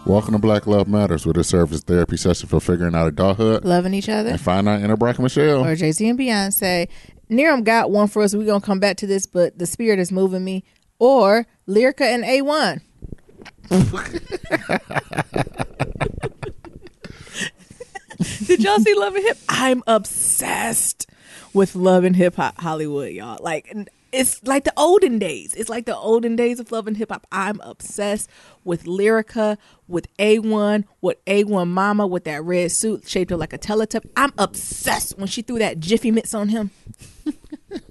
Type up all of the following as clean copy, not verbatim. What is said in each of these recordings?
Welcome to Black Love Matters, where this serves as therapy session for figuring out adulthood, loving each other, and finding our inner Brack and Michelle. Or Jay-Z and Beyonce. Niram got one for us. We're going to come back to this, but the spirit is moving me. Or Lyrica and A1. Did y'all see Love and Hip? I'm obsessed with Love and Hip Hop Hollywood, y'all. Like, it's like the olden days. It's like the olden days of Love and Hip Hop. I'm obsessed with Lyrica, with A1, with A1 Mama, with that red suit shaped up like a Teletubby. I'm obsessed when she threw that Jiffy mitts on him.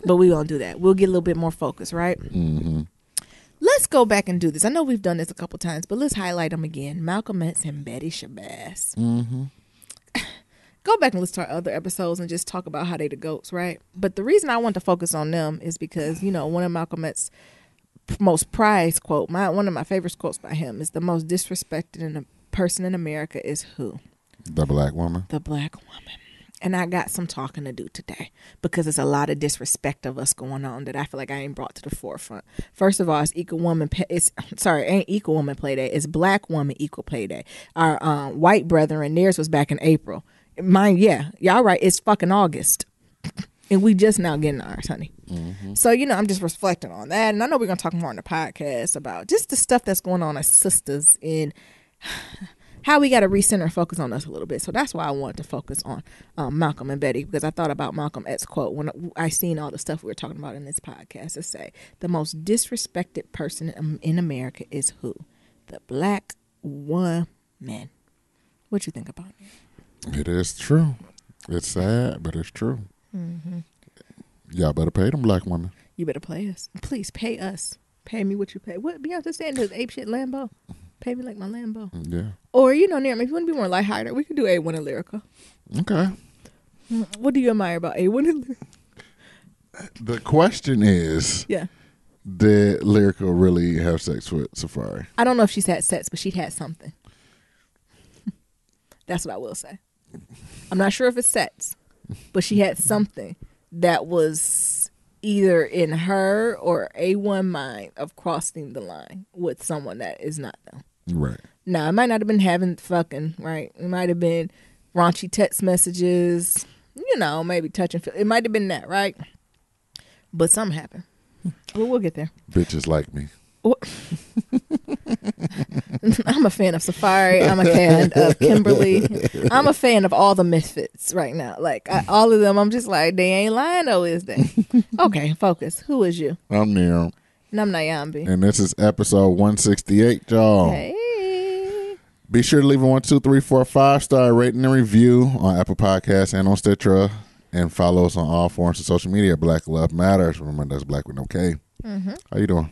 But we won't do that. We'll get a little bit more focused, right? Mm-hmm. Let's go back and do this. I know we've done this a couple times, but let's highlight them again. Malcolm X and Betty Shabazz. Mm-hmm. Go back and listen to our other episodes and just talk about how they the GOATs, right? But the reason I want to focus on them is because, you know, one of Malcolm X's most prized quote, one of my favorite quotes by him is, the most disrespected person in America is who? The black woman. The black woman. And I got some talking to do today because there's a lot of disrespect of us going on that I feel like I ain't brought to the forefront. First of all, it's ain't Equal Woman Play Day. It's Black Woman Equal Pay Day. Our white brethren, theirs was back in April. Mine, yeah, y'all right. It's fucking August, and we just now getting ours, honey. Mm-hmm. So I'm just reflecting on that, and I know we're gonna talk more on the podcast about just the stuff that's going on as sisters and how we got to recenter and focus on us a little bit. So that's why I wanted to focus on Malcolm and Betty, because I thought about Malcolm X's quote when I seen all the stuff we were talking about in this podcast. To say the most disrespected person in America is who? The black woman. What you think about it? It is true. It's sad, but it's true. Mm-hmm. Y'all better pay them black women. You better pay us. Please pay us. Pay me what you pay. What Beyonce saying? The ape shit Lambo. Pay me like my Lambo. Yeah. Or Niram, if you want to be more lighthearted, we could do A1 and Lyrica. Okay. What do you admire about A1 and Lyrica? The question is, yeah, did Lyrica really have sex with Safari? I don't know if she's had sex, but she had something. That's what I will say. I'm not sure if it's sex, but she had something that was either in her or A1 mind of crossing the line with someone that is not them. Right. Now, it might not have been having fucking, right? It might have been raunchy text messages, maybe touching. It might have been that, right? But something happened. Well, we'll get there. Bitches like me. I'm a fan of Safari. I'm a fan of Kimberly. I'm a fan of all the misfits right now. Like all of them, I'm just like, they ain't lying though, is they? Okay, focus. Who is you? I'm Niram. And I'm Nyambi. And this is episode 168, y'all. Hey. Be sure to leave a 1, 2, 3, 4, 5-star rating and review on Apple Podcasts and on Stitcher. And follow us on all forms of social media. Black Love Matters. Remember, that's Black with no K. Mm-hmm. How you doing?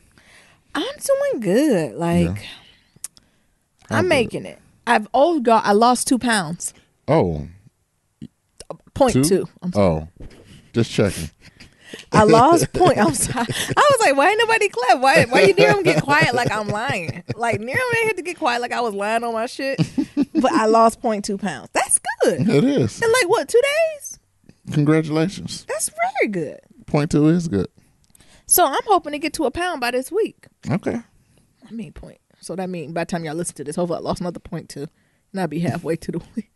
I'm doing good. I'm making it. I lost 2 pounds. Oh. 0.2. Oh. Just checking. I lost point. I'm sorry. I was like, why ain't nobody clap? Why you Niram get quiet like I'm lying? Like Niram ain't had to get quiet like I was lying on my shit. But I lost 0.2 pounds. That's good. It is. In 2 days? Congratulations. That's very good. 0.2 is good. So I'm hoping to get to 1 pound by this week. Okay. So that means by the time y'all listen to this, hopefully I lost another 0.2. And I'll be halfway to the week.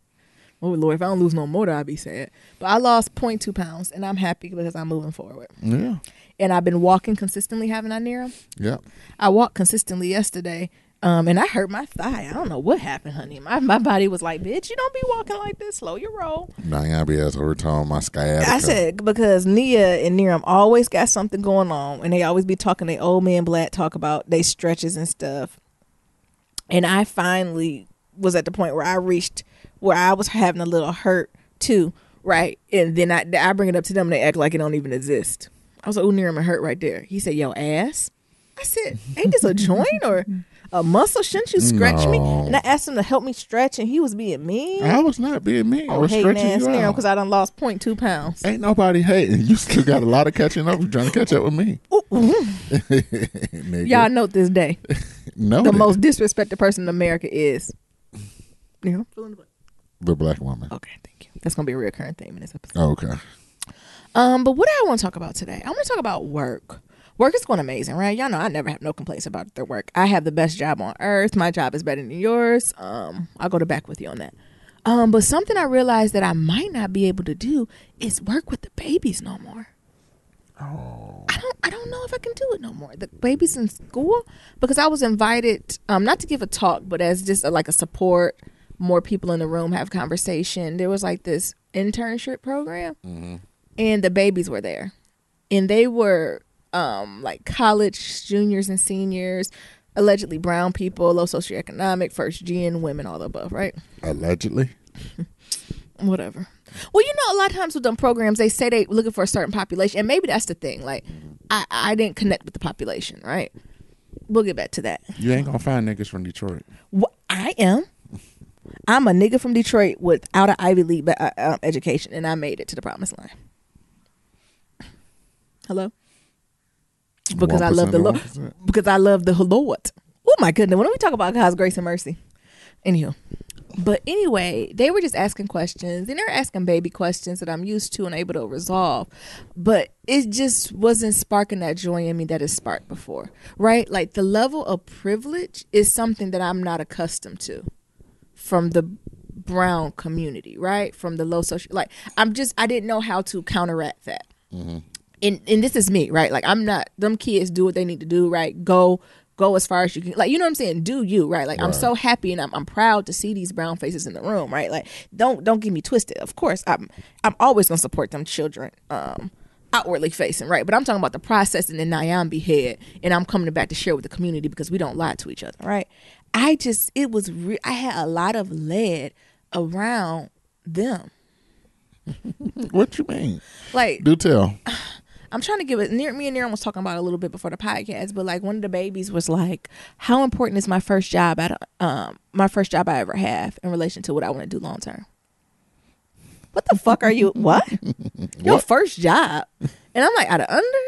Oh, Lord, if I don't lose no more, I'll be sad. But I lost 0.2 pounds, and I'm happy because I'm moving forward. Yeah. And I've been walking consistently, haven't I, Niram? Yeah. I walked consistently yesterday, and I hurt my thigh. I don't know what happened, honey. My body was like, bitch, you don't be walking like this. Slow your roll. Nyambi has overtone my sciatica. I said, because Nia and Niram always got something going on, and they always be talking, they old man black talk about they stretches and stuff. And I finally was at the point where I reached where I was having a little hurt too, right? And then I bring it up to them and they act like it don't even exist. I was like, oh, Niram, it hurt right there. He said, yo, ass. I said, ain't this a joint or a muscle? Shouldn't you stretch me? And I asked him to help me stretch, and he was being mean. I was not being mean. I was stretching you out. Because I done lost 0.2 pounds. Ain't nobody hating. You still got a lot of catching up. You're trying to catch up with me. Y'all note this day. The most disrespected person in America is fill in the blank. The black woman. Okay, thank you. That's gonna be a recurring theme in this episode. Oh, okay. But what do I want to talk about today? I want to talk about work. Work is going amazing, right? Y'all know I never have no complaints about their work. I have the best job on earth. My job is better than yours. I'll go to back with you on that. But something I realized that I might not be able to do is work with the babies no more. Oh. I don't know if I can do it no more. The babies in school, because I was invited, not to give a talk, but as just like a support, more people in the room have conversation. There was like this internship program, and the babies were there, and they were like college juniors and seniors, allegedly brown people, low socioeconomic, first gen, women, all the above, right? Allegedly. Whatever. Well, you know, a lot of times with them programs, they say they looking for a certain population, and maybe that's the thing. Like, I didn't connect with the population, right? We'll get back to that. You ain't gonna find niggas from Detroit. Well, I am. I'm a nigga from Detroit without an Ivy League education, and I made it to the promised line. Hello? Because I love the Lord. Because I love the Lord. Oh my goodness! When we talk about God's grace and mercy, anywho. But anyway, they were just asking questions, and they were asking baby questions that I'm used to and able to resolve. But it just wasn't sparking that joy in me that it sparked before, right? Like the level of privilege is something that I'm not accustomed to from the brown community, right? From the low social, like I didn't know how to counteract that. Mm-hmm. And this is me, right? Like I'm not, them kids do what they need to do, right? Go as far as you can, like, you know what I'm saying? Do you, right? Like, right. I'm so happy and I'm proud to see these brown faces in the room, right? Like, don't get me twisted. Of course, I'm always gonna support them children, outwardly facing, right? But I'm talking about the process in the Nyambi head, and I'm coming back to share with the community because we don't lie to each other, right? I had a lot of lead around them. What you mean? Like, do tell. I'm trying to give it. Me and Niram was talking about it a little bit before the podcast, but like one of the babies was like, "How important is my first job my first job I ever have in relation to what I want to do long term?" What the fuck are you? What? Your first job? And I'm like, out of under?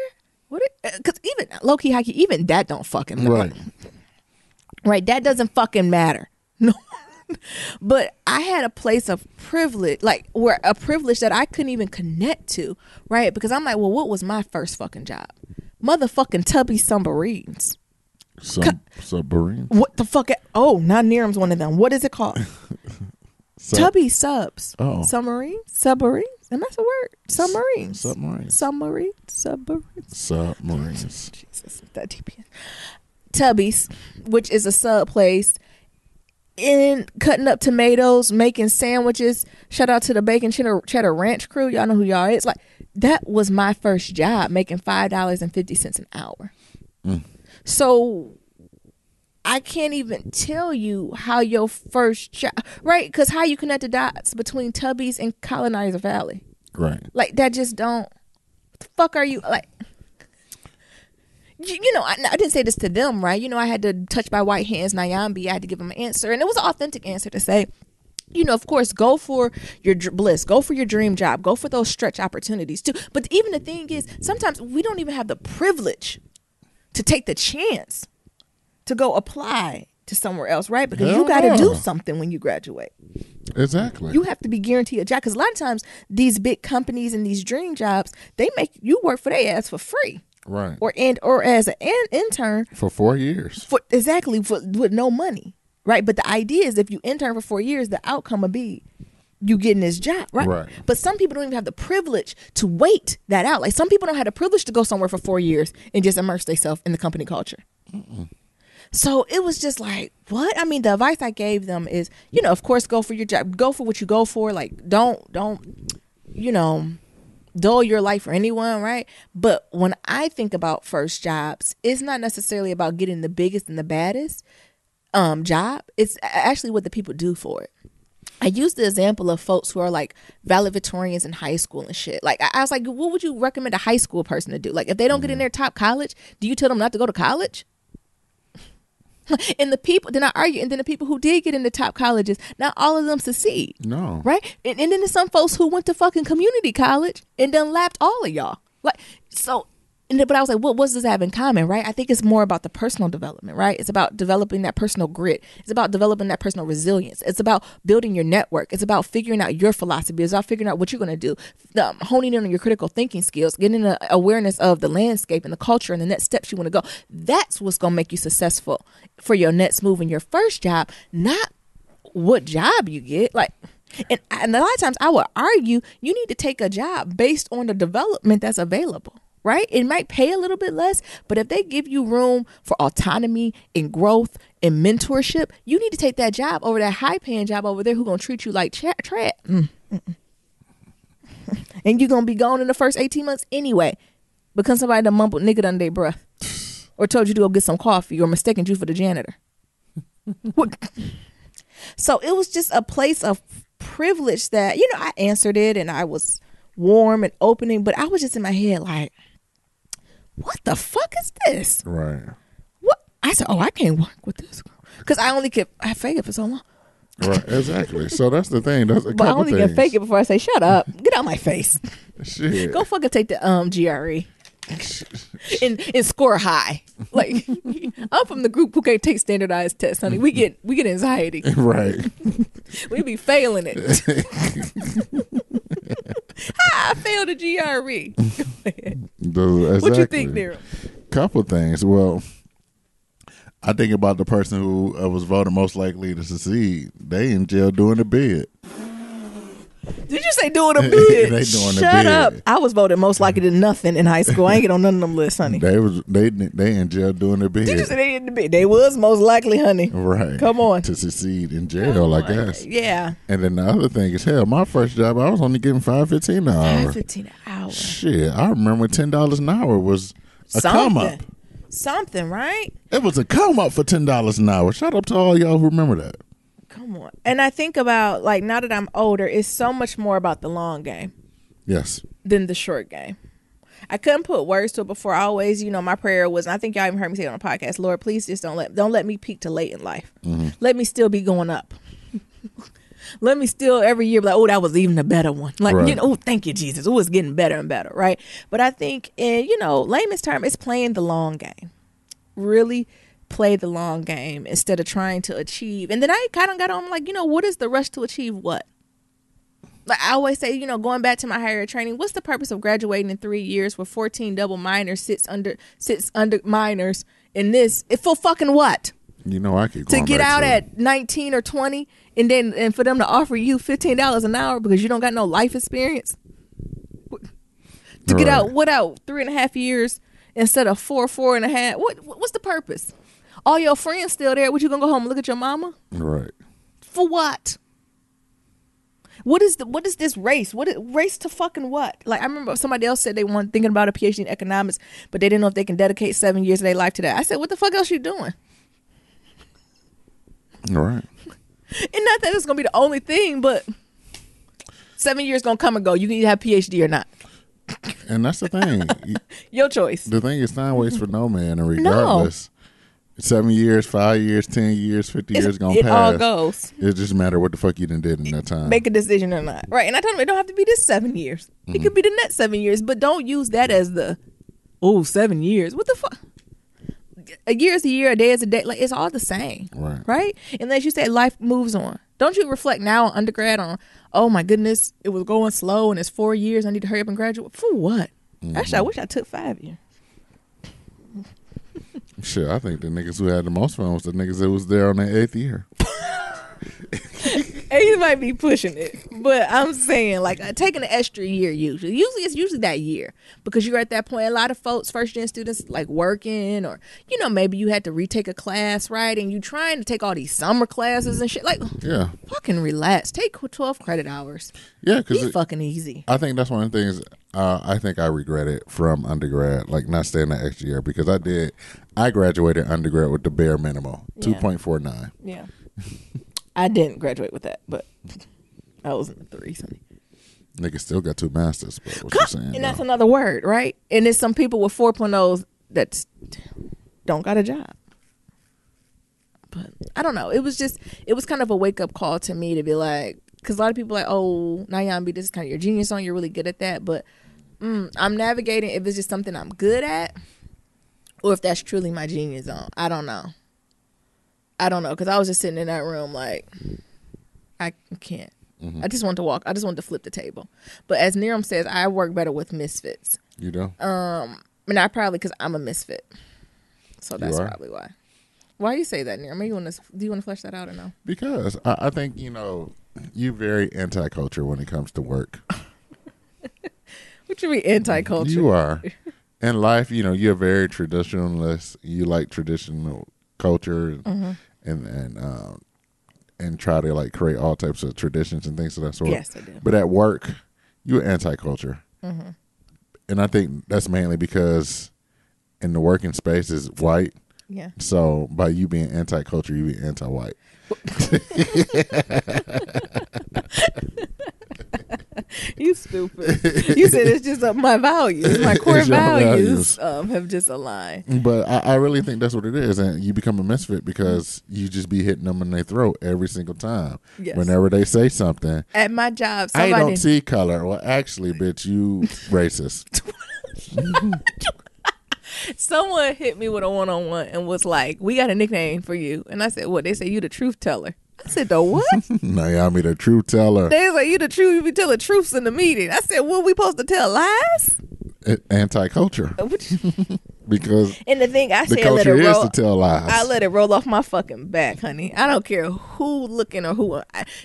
What? Because even low key, high key, even that don't fucking matter. Right? That doesn't fucking matter. No. But I had a place of privilege, like where a privilege that I couldn't even connect to, right? Because I'm like, well, what was my first fucking job? Motherfucking Tubby Submarines. Submarines? What the fuck? Oh, not Niram's one of them. What is it called? Tubby Subs. Oh. Submarines? Submarines? And that's a word. Submarines. Submarines. Jesus, that DPS. Tubby's, which is a sub place. In cutting up tomatoes, making sandwiches. Shout out to the bacon cheddar ranch crew. Y'all know who y'all is. Like, that was my first job, making $5.50 an hour. So I can't even tell you how your first job, right? Because how you connect the dots between Tubby's and Colonizer Valley, right? Like that just don't. What the fuck are you like? You know, I didn't say this to them, right? You know, I had to touch by white hands, Nyambi. I had to give them an answer. And it was an authentic answer to say, you know, of course, go for your bliss. Go for your dream job. Go for those stretch opportunities, too. But even the thing is, sometimes we don't even have the privilege to take the chance to go apply to somewhere else, right? Because you got to do something when you graduate. Exactly. You have to be guaranteed a job. Because a lot of times, these big companies and these dream jobs, they make you work for their ass for free. Right. Or as an intern for 4 years. With no money. Right. But the idea is if you intern for 4 years, the outcome will be you getting this job. Right. But some people don't even have the privilege to wait that out. Like some people don't have the privilege to go somewhere for 4 years and just immerse themselves in the company culture. So it was just like, what? I mean, the advice I gave them is, you know, of course, go for your job. Go for what you go for. Like, don't, you know, dull your life for anyone, right? But when I think about first jobs, it's not necessarily about getting the biggest and the baddest job. It's actually what the people do for it. I use the example of folks who are like valedictorians in high school and shit. Like I was like, what would you recommend a high school person to do? Like if they don't get in their top college, do you tell them not to go to college? And the people, then I argue, and then the people who did get into top colleges, not all of them succeed. No. Right? And then there's some folks who went to fucking community college and done lapped all of y'all. Like, so but I was like, what does this have in common, right? I think it's more about the personal development, right? It's about developing that personal grit. It's about developing that personal resilience. It's about building your network. It's about figuring out your philosophy. It's about figuring out what you're going to do, honing in on your critical thinking skills, getting an awareness of the landscape and the culture and the next steps you want to go. That's what's going to make you successful for your next move in your first job, not what job you get. Like, and a lot of times I would argue you need to take a job based on the development that's available. Right? It might pay a little bit less, but if they give you room for autonomy and growth and mentorship, you need to take that job over that high paying job over there who's going to treat you like trash. And you're going to be gone in the first 18 months anyway because somebody done mumbled nigga under their breath or told you to go get some coffee or mistaken you for the janitor. So it was just a place of privilege that, I answered it and I was warm and opening, but I was just in my head like, what the fuck is this? Right. What? I said, I can't work with this because I fake it for so long. Right, exactly. So that's the thing. That's a but I only things. can fake it before I say, shut up, get out my face. Shit. Go fucking take the GRE and score high. Like, I'm from the group who can't take standardized tests, honey. We get anxiety. Right. We be failing it. I failed a GRE. Exactly. What you think, Daryl? Couple things. Well, I think about the person who was voted most likely to succeed. They in jail doing a bid. Did you say doing a bid? They doing Shut a bid. up. I was voted most likely to nothing in high school. I ain't get on none of them lists, honey. They in jail doing a bid. Did you say they in the bid? They was most likely, honey. Right. Come on. To succeed in jail, I guess. Yeah. And then the other thing is, hell, my first job, I was only getting $5.15 an hour. $5.15 an hour. Shit, I remember $10 an hour was a come up. Something, right? It was a come up for $10 an hour. Shout out to all y'all who remember that. Come on. And I think about, like, now that I'm older, it's so much more about the long game. Yes. Than the short game. I couldn't put words to it before. I always, my prayer was, and I think y'all even heard me say it on the podcast, Lord, please just don't let me peak too late in life. Mm-hmm. Let me still be going up. Let me still every year be like, that was even a better one. Like, right. Thank you, Jesus. It was getting better and better, right? But I think in, layman's term, it's playing the long game. Really play the long game instead of trying to achieve. And then I kind of got on like, what is the rush to achieve what? Like I always say, going back to my higher training, what's the purpose of graduating in 3 years with 14 double minors sits under minors in this? For fucking what? I keep going to get back out to at 19 or 20 and for them to offer you $15 an hour because you don't got no life experience. To get out 3.5 years instead of 4.5. What's the purpose? All your friends still there. What, you gonna go home and look at your mama? Right. For what? What is this race? Race to fucking what? Like I remember somebody else said they weren't thinking about a PhD in economics, but they didn't know if they can dedicate 7 years of their life to that. I said, what the fuck else you doing? All right. And not that it's gonna be the only thing, but 7 years gonna come and go. You can either have PhD or not. And that's the thing. Your choice. The thing is, time waits for no man, and regardless, 7 years, 5 years, 10 years, 50 years gonna pass. It all goes. It just matter what the fuck you done did in that time. Make a decision or not, right? And I told him it don't have to be this 7 years. Mm-hmm. It could be the next 7 years, but don't use that as the 7 years. What the fuck? A year is a year, a day is a day. Like it's all the same, right? Unless you say life moves on. Don't you reflect now on undergrad on, oh my goodness, it was going slow and it's 4 years. I need to hurry up and graduate. For what? Mm-hmm. Actually, I wish I took 5 years. Shit, I think the niggas who had the most fun was the niggas that was there on their 8th year. He might be pushing it, but I'm saying like taking an extra year usually it's that year because you're at that point. A lot of folks, first gen students, like working or maybe you had to retake a class, right? And you trying to take all these summer classes and shit. Like, yeah, fucking relax. Take 12 credit hours. Yeah, because it's fucking easy. I think that's one of the things. I think I regret it from undergrad, like not staying that extra year because I graduated undergrad with the bare minimum, 2.49. Yeah. I didn't graduate with that, but I was in the 3s. Niggas still got 2 masters, but what you saying? And that's another word, right? And there's some people with 4.0s that don't got a job. But I don't know. It was kind of a wake up call to me to be like, because a lot of people are like, oh, Nayambi, this is kind of your genius song. You're really good at that. But I'm navigating if it's just something I'm good at or if that's truly my genius zone. I don't know. Because I was just sitting in that room like, I can't. I just want to walk. I just want to flip the table. But as Niram says, I work better with misfits. You do? And I probably, because I'm a misfit. So that's probably why. Why you say that, Niram? Do you want to flesh that out or no? Because I think, you're very anti-culture when it comes to work. What you mean anti-culture? You are. In life, you're very traditionalist. You like traditional culture and try to like create all types of traditions and things of that sort. Yes, I do. But at work, you're anti-culture. And I think that's mainly because in the working space is white. Yeah. So by you being anti-culture, you be anti-white. You stupid. You said it's just my values. My core values have just aligned. But I really think that's what it is. And you become a misfit because you just be hitting them in their throat every single time. Yes. Whenever they say something. At my job, I don't see color. Well, actually, bitch, you racist. Someone hit me with a one-on-one and was like, we got a nickname for you. And I said, what? They say you the truth teller. I said, the what? No, y'all be the truth teller. They was like, you the truth. You be telling truths in the meeting. I said, what, we supposed to tell lies? Anti-culture. Because and the thing I said, the culture is to tell lies. I let it roll off my fucking back, honey. I don't care who looking or who.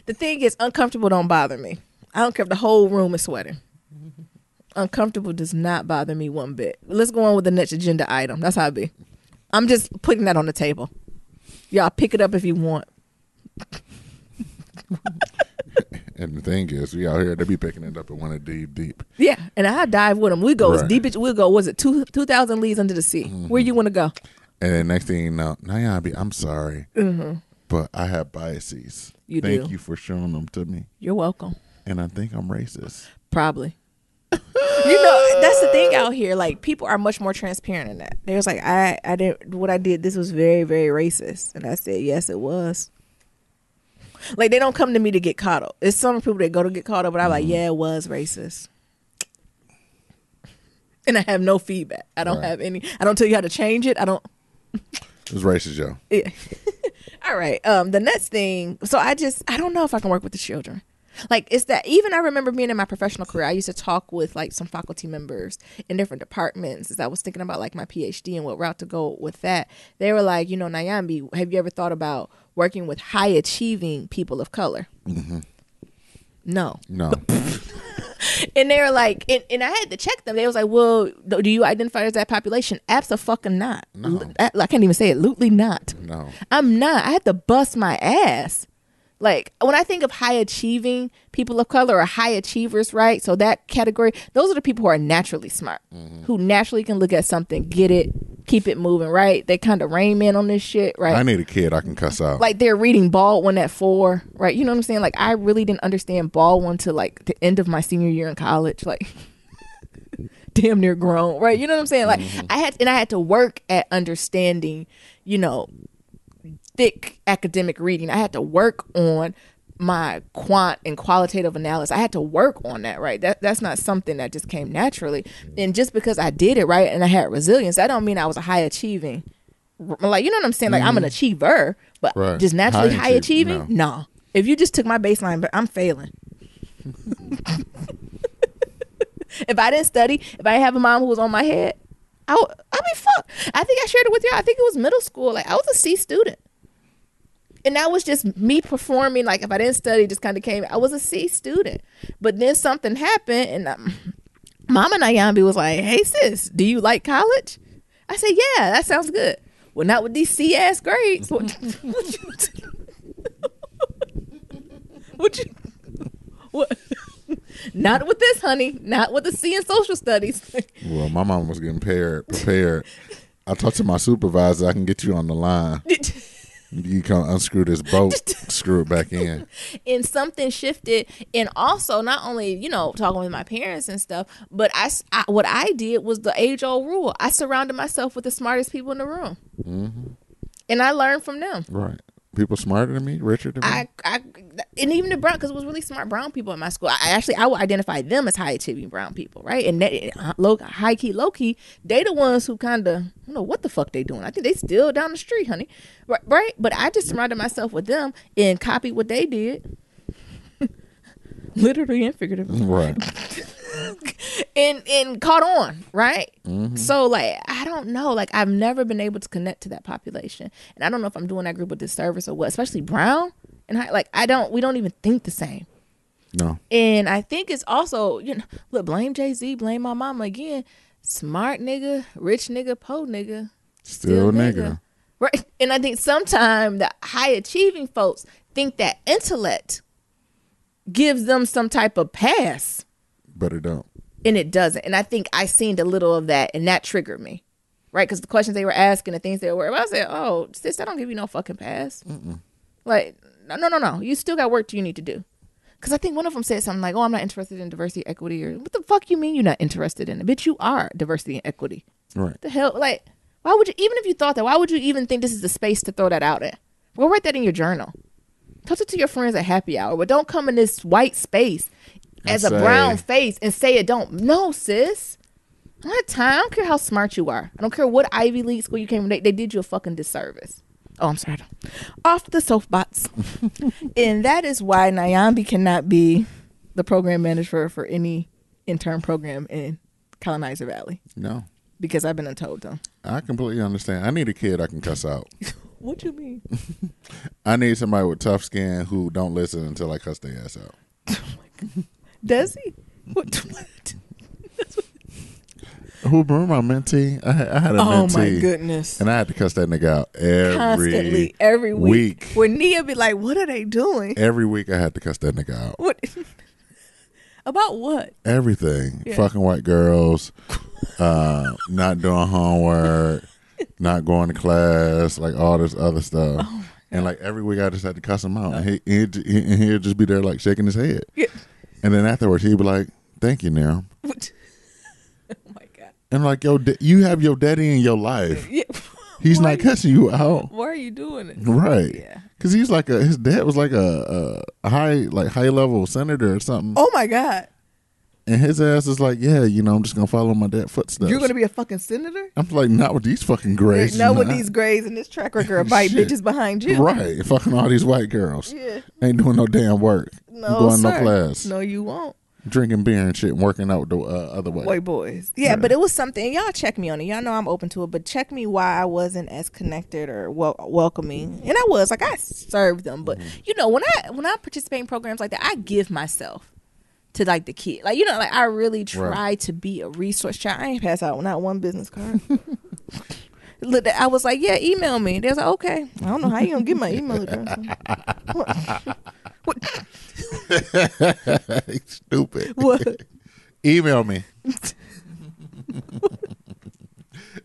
The thing is, uncomfortable don't bother me. I don't care if the whole room is sweating. Uncomfortable does not bother me one bit. Let's go on with the next agenda item. That's how it be. I'm just putting that on the table. Y'all pick it up if you want. And the thing is, we out here, they be picking it up and want to dig deep. Yeah, and I dive with them. We go as deep as we'll go. Was it 2,000 leagues under the sea? Where you want to go? And then next thing you know, I'm sorry, but I have biases. Thank you for showing them to me. You're welcome. And I think I'm racist. Probably. That's the thing out here. Like, people are much more transparent in that. They was like, I didn't. What I did, this was very, very racist, and I said, yes, it was. Like, they don't come to me to get caught up. It's some people that go to get caught up, but I'm like, yeah, it was racist. And I have no feedback. I don't have any. I don't tell you how to change it. I don't. It's racist, yo. Yeah. All right. The next thing. So I don't know if I can work with the children. Like, it's that even I remember being in my professional career, I used to talk with like some faculty members in different departments as I was thinking about like my PhD and what route to go with that. They were like, Nyambi, have you ever thought about working with high achieving people of color? No. And they were like, and I had to check them. They was like, well, do you identify as that population? Abso-fucking not. No. I can't even say it. Absolutely not. No. I'm not. I had to bust my ass. Like, when I think of high achieving people of color or high achievers, right? So that category, those are the people who are naturally smart, who naturally can look at something, get it, keep it moving, right? They kind of Rain Man on this shit, right? I need a kid I can cuss out. Like, they're reading Baldwin at 4, right? You know what I'm saying? Like, I really didn't understand Baldwin till like the end of my senior year in college, like damn near grown, right? You know what I'm saying? Like, I had to work at understanding, thick academic reading. I had to work on my quant and qualitative analysis. I had to work on that, right? That's not something that just came naturally. And just because I did it, right, and I had resilience, that don't mean I was a high achieving. Like, you know what I'm saying? Like, I'm an achiever, but just naturally high achieving? No. If you just took my baseline, but I'm failing. If I didn't study, if I didn't have a mom who was on my head, I'd be fucked. I think I shared it with y'all. I think it was middle school. Like, I was a C student. And that was just me performing. Like, if I didn't study, just kind of came. I was a C student. But then something happened, and Mama Nyambi was like, hey, sis, do you like college? I said, yeah, that sounds good. Well, not with these C-ass grades. What? Not with this, honey. Not with the C in social studies. Well, my mom was getting prepared. I talked to my supervisor. I can get you on the line. You come unscrew this bolt, screw it back in. And something shifted. And also, not only, talking with my parents and stuff, but what I did was the age-old rule. I surrounded myself with the smartest people in the room. And I learned from them. Right. people smarter than me, richer than me. And even the brown, because it was really smart brown people in my school. I would identify them as high achieving brown people, right? And high key, low key, they the ones who kind of, I don't know what the fuck they doing. I think they still down the street, honey, right? But I just surrounded myself with them and copied what they did, literally and figuratively, right? and caught on, right? Mm-hmm. So like, I don't know, like I've never been able to connect to that population, and I don't know if I'm doing that group a disservice or what, especially brown. And we don't even think the same. No. And I think it's also, look, blame Jay-Z, blame my mama again. Smart nigga, rich nigga, po nigga, still nigga. Right. And I think sometimes the high achieving folks think that intellect gives them some type of pass. But it don't. And it doesn't. And I think I seen a little of that, and that triggered me. Right? Because the questions they were asking, the things they were worried about, I said, oh, sis, I don't give you no fucking pass. Mm-mm. Like, no. You still got work you need to do. Because I think one of them said something like, oh, I'm not interested in diversity, equity. Or what the fuck you mean you're not interested in it? Bitch, you are diversity and equity. Right. What the hell? Like, why would you, even if you thought that, why would you even think this is the space to throw that out at? Go write that in your journal. Talk it to your friends at happy hour. But don't come in this white space as a brown face and say it don't. No, sis. I don't have time. I don't care how smart you are. I don't care what Ivy League school you came from. They did you a fucking disservice. Oh, I'm sorry. Off the soapbox. And that is why Nyambi cannot be the program manager for any intern program in Colonizer Valley. No. Because I've been untold them. I completely understand. I need a kid I can cuss out. What you mean? I need somebody with tough skin who don't listen until I cuss their ass out. Oh my God. Does he? What? Who, remember my mentee? I had a mentee. Oh my goodness. And I had to cuss that nigga out every week. When Nia be like, what are they doing? Every week I had to cuss that nigga out. What? About what? Everything. Yeah. Fucking white girls, not doing homework, not going to class, like all this other stuff. Oh, and like every week I just had to cuss him out. And he'd just be there like shaking his head. Yeah. And then afterwards he'd be like, thank you, Nia. Oh my God. And like, yo, you have your daddy in your life. Yeah. He's not cussing you out. Why are you doing it? Right. Yeah. Because he's like his dad was like a high level senator or something. Oh my God. And his ass is like, yeah, I'm just gonna follow my dad's footsteps. You're gonna be a fucking senator? I'm like, not with these fucking grades. Not with these grades and this track record of white bitches behind you. Right. Fucking all these white girls. Yeah. Ain't doing no damn work. No, going sir. No class. No, you won't. Drinking beer and shit and working out with the other white boys. Yeah, but it was something. Y'all check me on it. Y'all know I'm open to it, but check me why I wasn't as connected or welcoming. And I was like, I served them, but when I participate in programs like that, I give myself to like the kid. Like like I really try to be a resource child. I ain't pass out not one business card. Look, I was like, yeah, email me. They was like, okay. I don't know how you gonna get my email address. What? Stupid. What? Email me.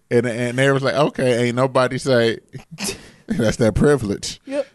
and they was like, okay, ain't nobody say that's that privilege. Yep.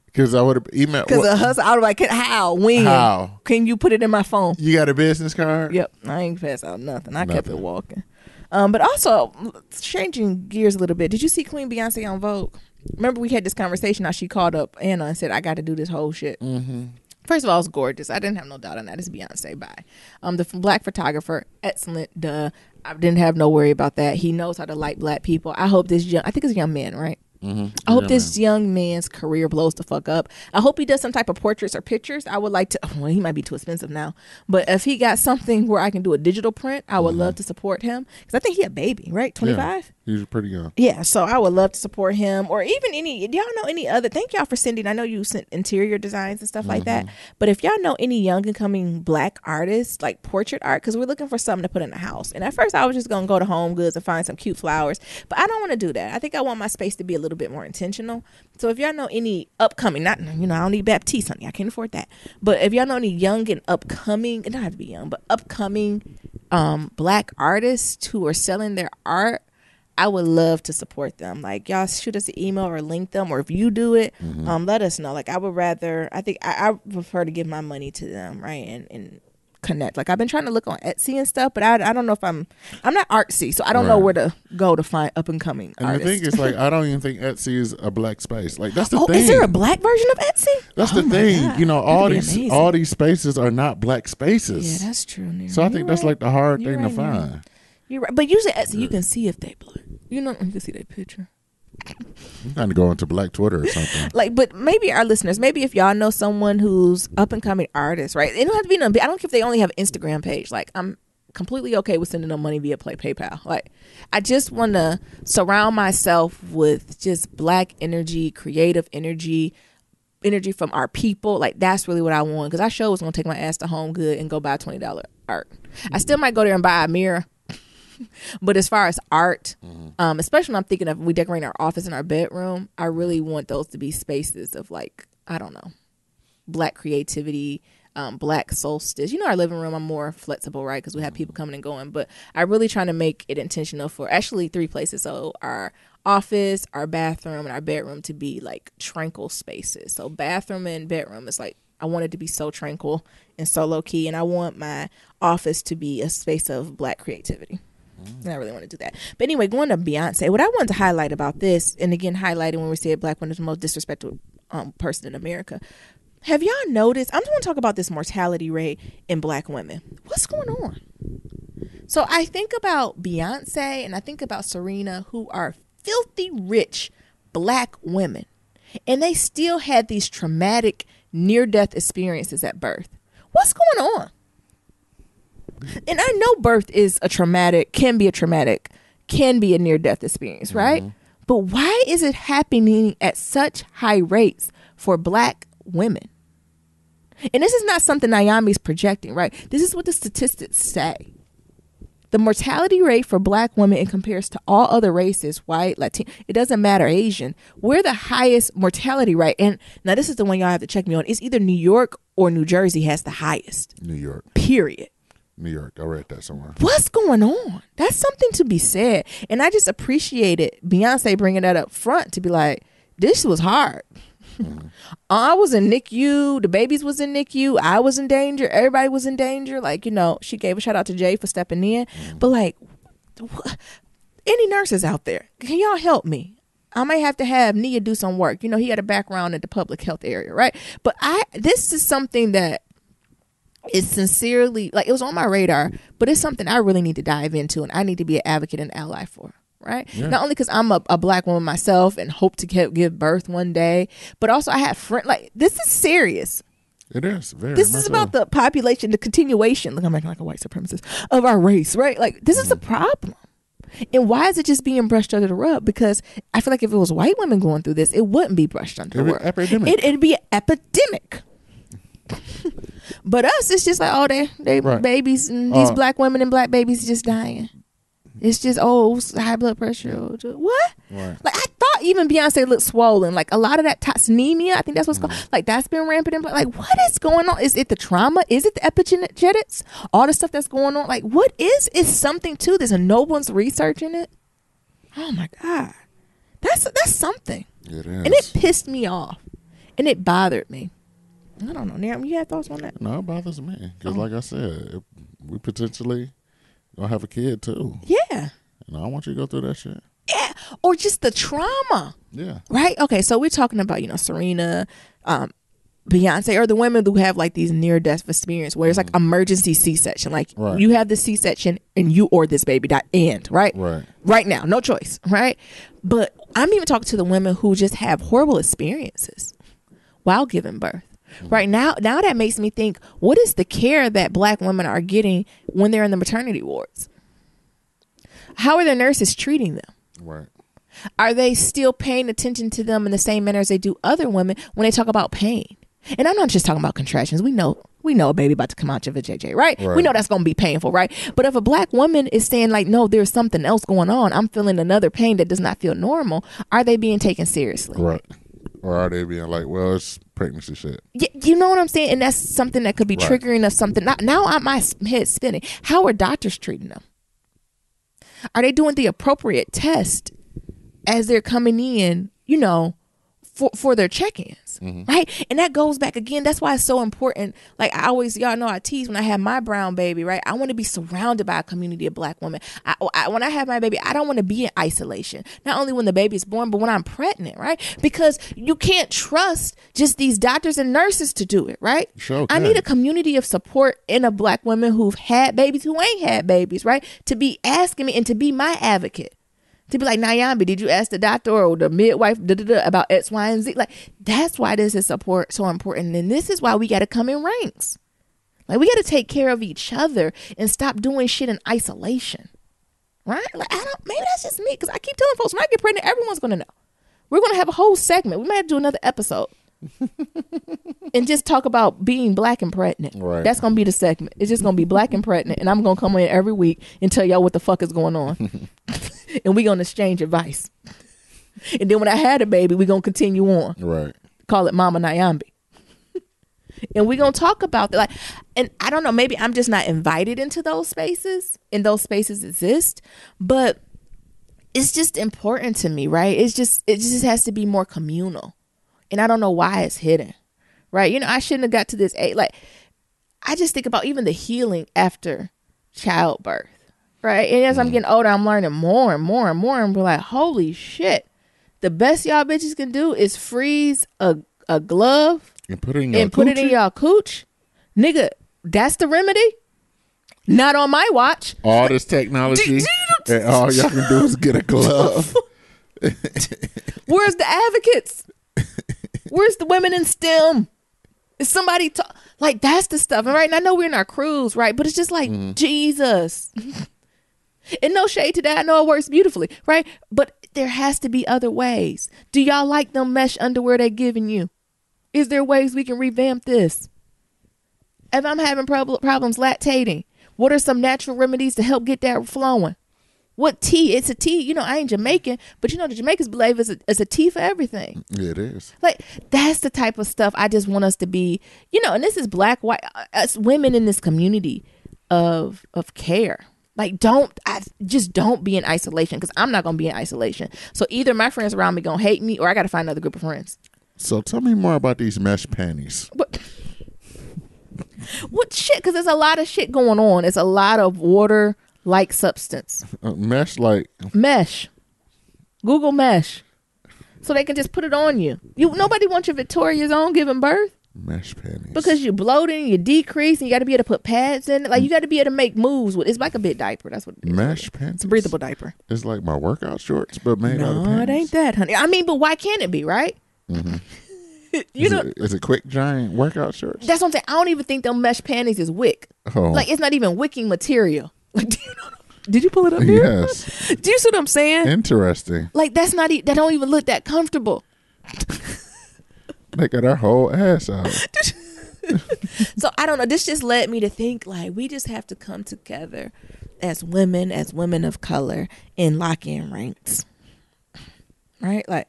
Because I would have emailed. Because a hustle, I was like, how? When? How? Can you put it in my phone? You got a business card? Yep. I ain't pass out nothing. I kept it walking. But also, changing gears a little bit, did you see Queen Beyonce on Vogue? Remember we had this conversation how she called up Anna and said, I got to do this whole shit. Mm-hmm. First of all, it's gorgeous. I didn't have no doubt on that. It's Beyonce. Bye. The black photographer, excellent. Duh. I didn't have no worry about that. He knows how to like black people. I hope this I think it's a young man, right? Mm-hmm. I hope this young man's career blows the fuck up. I hope he does some type of portraits or pictures. I would like to, well, he might be too expensive now, but if he got something where I can do a digital print, I would love to support him. Because I think he a baby, right? 25? Yeah, he's pretty young. Yeah, so I would love to support him. Or even do y'all know any other, thank y'all for sending, I know you sent interior designs and stuff like that, but if y'all know any young and coming black artists, like portrait art, because we're looking for something to put in the house. And at first I was just going to go to Home Goods and find some cute flowers, but I don't want to do that. I think I want my space to be a little bit more intentional. So if y'all know any upcoming, not, I don't need Baptiste, honey, I can't afford that. But if y'all know any young and upcoming, it don't have to be young, but upcoming black artists who are selling their art, I would love to support them. Like, y'all shoot us an email or link them, or if you do it, let us know. Like, I would rather, I think I prefer to give my money to them, right? And connect. Like I've been trying to look on Etsy and stuff, but I don't know if I'm not artsy, so I don't know where to go to find up and coming artists. And the thing is, like, I don't even think Etsy is a black space. Like that's the thing. Is there a black version of Etsy? That's the thing. God. You know, all these spaces are not black spaces. Yeah, that's true. So I think that's like the hard thing to find. You're right, but usually Etsy you can see if they black. You know, you can see their picture. I'm trying to go into Black Twitter or something. Like, but maybe our listeners, maybe if y'all know someone who's up and coming artist, right? It don't have to be. I don't care if they only have an Instagram page. Like, I'm completely okay with sending them money via PayPal. Like, I just want to surround myself with just black energy, creative energy from our people. Like, that's really what I want. Because I sure was gonna take my ass to Home Good and go buy $20 art. I still might go there and buy a mirror. But as far as art, especially when I'm thinking of we decorating our office and our bedroom, I really want those to be spaces of, like, I don't know, black creativity, black solstice. You know, our living room, I'm more flexible, right? Because we have people coming and going. But I'm really trying to make it intentional for actually 3 places. So our office, our bathroom, and our bedroom to be like tranquil spaces. So bathroom and bedroom is like, I want it to be so tranquil and so low key. And I want my office to be a space of black creativity. And I really want to do that. But anyway, going to Beyonce, what I wanted to highlight about this, and again, highlighting when we said black women is the most disrespected person in America. Have y'all noticed? I'm just going to talk about this mortality rate in black women. What's going on? So I think about Beyonce and I think about Serena, who are filthy rich black women. And they still had these traumatic near-death experiences at birth. What's going on? And I know birth is can be a near-death experience, right? Mm-hmm. But why is it happening at such high rates for black women? And this is not something Naomi's projecting, right? This is what the statistics say. The mortality rate for black women in comparison to all other races, white, Latino, it doesn't matter, Asian, we're the highest mortality rate. And now this is the one y'all have to check me on. It's either New York or New Jersey has the highest. New York. Period. New York. I read that somewhere. What's going on? That's something to be said. And I just appreciated Beyonce bringing that up front to be like, this was hard. Mm-hmm. I was in NICU. The babies was in NICU. I was in danger. Everybody was in danger. Like, you know, she gave a shout out to Jay for stepping in. Mm-hmm. But like, any nurses out there, can y'all help me? I might have to have Nia do some work. You know, he had a background in the public health area, right? But this is something that is sincerely, like, it was on my radar, but it's something I really need to dive into and I need to be an advocate and ally for, right? Yeah. Not only because I'm a black woman myself and hope to give birth one day, but also I have friends, like, this is serious. It is. Very this is about the population, the continuation, look, I'm acting like a white supremacist, of our race, right? Like, this is a problem. And why is it just being brushed under the rug? Because I feel like if it was white women going through this, it wouldn't be brushed under the rug. It'd be an epidemic. But us, it's just like, oh, they right. Babies and these black women and black babies just dying. It's just, high blood pressure. What? Right. Like, I thought even Beyonce looked swollen. Like, a lot of that toxemia, I think that's what's called. Like, that's been rampant in black. Like, what is going on? Is it the trauma? Is it the epigenetics? All the stuff that's going on? Like, what is something to this and no one's researching it? Oh, my God. That's something. It is. And it pissed me off. And it bothered me. I don't know. Naram, you had thoughts on that? No, it bothers me. Because like I said, we potentially going to have a kid too. Yeah. And I don't want you to go through that shit. Yeah. Or just the trauma. Yeah. Right? Okay, so we're talking about, Serena, Beyonce, or the women who have like these near-death experience where it's like emergency C-section. Like you have the C-section and you or this baby end, right? Right. Right now. No choice, right? But I'm even talking to the women who just have horrible experiences while giving birth. Right now that makes me think, what is the care that black women are getting when they're in the maternity wards? How are their nurses treating them? Right. Are they still paying attention to them in the same manner as they do other women when they talk about pain? And I'm not just talking about contractions. We know a baby about to come out your vajayjay, right? We know that's going to be painful, right? But if a black woman is saying like, no, there's something else going on, I'm feeling another pain that does not feel normal, are they being taken seriously? Right. Or are they being like, well, it's pregnancy shit? You know what I'm saying? And that's something that could be triggering of something. Now my head's spinning. How are doctors treating them? Are they doing the appropriate test as they're coming in, for their check-ins, right? And that goes back again. That's why it's so important. Like I always, y'all know I tease when I have my brown baby, right? I want to be surrounded by a community of Black women. When I have my baby, I don't want to be in isolation. Not only when the baby is born, but when I'm pregnant, right? Because you can't trust just these doctors and nurses to do it, right? Sure I need a community of support in a Black women who've had babies, who ain't had babies, right? To be asking me and to be my advocate. To be like, Nyambi, did you ask the doctor or the midwife about X, Y, and Z? Like, that's why this is so important. And this is why we got to come in ranks. Like, we got to take care of each other and stop doing shit in isolation. Right? Like, maybe that's just me, because I keep telling folks, when I get pregnant, everyone's going to know. We're going to have a whole segment. We might have to do another episode and just talk about being Black and pregnant. Right. That's going to be the segment. It's just going to be Black and pregnant. And I'm going to come in every week and tell y'all what the fuck is going on. And we're going to exchange advice. And then when I had a baby, we're going to continue on. Right. Call it Mama Nyambi. And we're going to talk about that. Like, and I don't know, maybe I'm just not invited into those spaces, and those spaces exist, but it's just important to me, right? It just has to be more communal. And I don't know why it's hidden, right? You know, I shouldn't have got to this age. Like, I just think about even the healing after childbirth. Right. And as I'm getting older, I'm learning more and more and more. And be like, holy shit. The best y'all bitches can do is freeze a glove and put it in y'all cooch. Nigga, that's the remedy? Not on my watch. All this technology and all y'all can do is get a glove. Where's the advocates? Where's the women in STEM? Is somebody like, that's the stuff. And right now, I know we're in our cruise, right? But it's just like, Jesus. And no shade to that. I know it works beautifully, right? But there has to be other ways. Do y'all like them mesh underwear they're giving you? Is there ways we can revamp this? If I'm having problems lactating, what are some natural remedies to help get that flowing? What tea? It's a tea. You know, I ain't Jamaican, but you know, the Jamaicans believe it's a tea for everything. Yeah, it is. Like, that's the type of stuff I just want us to be, you know, and this is Black, white, us women in this community of care. Like, don't be in isolation, because I'm not going to be in isolation. So either my friends around me going to hate me, or I got to find another group of friends. So tell me more about these mesh panties. What shit? Because there's a lot of shit going on. It's a lot of water-like substance. Mesh. Google mesh. So they can just put it on you. Nobody wants your Victoria's own giving birth. Mesh panties. Because you're bloating, you decrease, and you got to be able to put pads in it. Like, you got to be able to make moves with. It's like a big diaper. That's what it is. Mesh panties. It's a breathable diaper. It's like my workout shorts, but made out of panties. No, it ain't that, honey. I mean, but why can't it be, right? Mm-hmm. Is it quick giant workout shorts? That's what I'm saying. I don't even think them mesh panties is wick. Oh. Like, it's not even wicking material. Like, did you pull it up here? Yes. Do you see what I'm saying? Interesting. Like, that don't even look that comfortable. They got our whole ass out. So I don't know. This just led me to think, like, we just have to come together as women of color, and lock in ranks. Right? Like,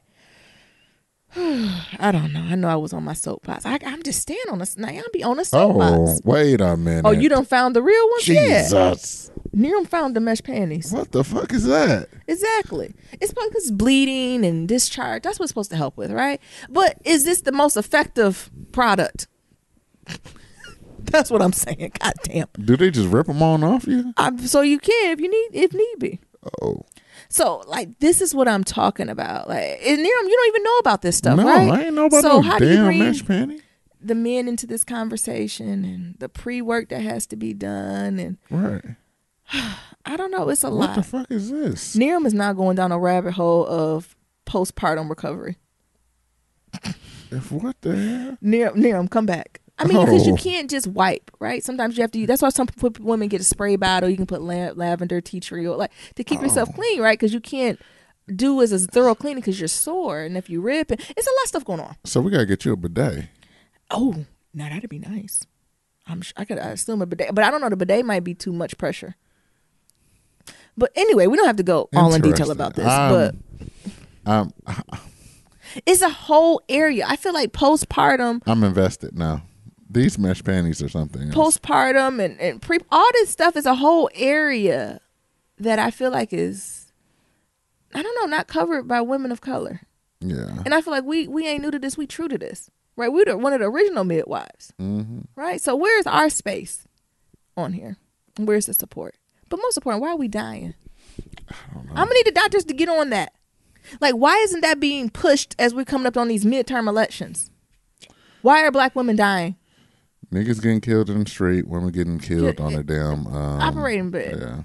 I don't know. I know I was on my soapbox. I'm just staying on this. Now I'll be on a soapbox. Oh, wait a minute. Oh, you done found the real ones? Jesus. Yeah. Nerum found the mesh panties. What the fuck is that? Exactly. It's because it's bleeding and discharge. That's what it's supposed to help with, right? But is this the most effective product? That's what I'm saying. God damn. Do they just rip them on off you? So you can if need be. Oh. So, like, this is what I'm talking about. Like, and Nerum, you don't even know about this stuff, no, right? I ain't know about so no damn mesh panty. The men into this conversation and the pre-work that has to be done, and right. I don't know. It's a lot. What the fuck is this? Nerum is not going down a rabbit hole of postpartum recovery. If what the hell? Nerum, come back. I mean, because you can't just wipe, right? Sometimes you have to use. That's why some women get a spray bottle. You can put lavender, tea tree oil, like, to keep yourself clean, right? Because you can't do as a thorough cleaning because you're sore, and if you rip, it's a lot of stuff going on. So we gotta get you a bidet. Oh, now that'd be nice. I assume a bidet, but I don't know. The bidet might be too much pressure. But anyway, we don't have to go all in detail about this. But it's a whole area. I feel like postpartum. I'm invested now. These mesh panties or something else. Postpartum and pre, all this stuff is a whole area that I feel like is, I don't know, not covered by women of color. Yeah. And I feel like we ain't new to this. We true to this, right? We're one of the original midwives, right? So where's our space on here? Where's the support? But most important, why are we dying? I don't know. I'm gonna need the doctors to get on that. Like, why isn't that being pushed as we're coming up on these midterm elections? Why are black women dying? Niggas getting killed in the street, women getting killed on the damn operating bed. Yeah.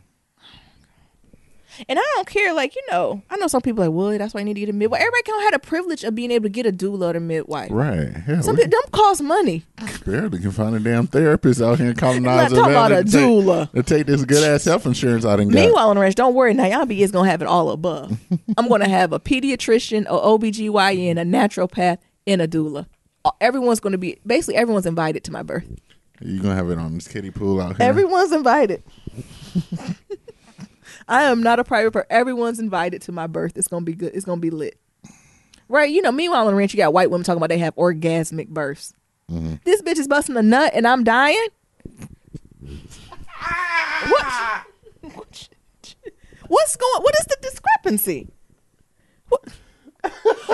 And I don't care, like, I know some people are like, well, that's why you need to get a midwife. Everybody can't have the privilege of being able to get a doula or a midwife. Right. Hell, some people, them cost money. Barely can find a damn therapist out here in Colonizer. Talking about a doula. To take this good ass health insurance I done got. Meanwhile, on the ranch, don't worry, Nyambi is going to have it all above. I'm going to have a pediatrician, a OBGYN, a naturopath, and a doula. Everyone's going to be, basically everyone's invited to my birth. You going to have it on this kiddie pool out here? Everyone's invited. I am not a private person. Everyone's invited to my birth. It's going to be good. It's going to be lit. Right? Meanwhile on the ranch, you got white women talking about they have orgasmic births. This bitch is busting a nut and I'm dying? What is the discrepancy? What?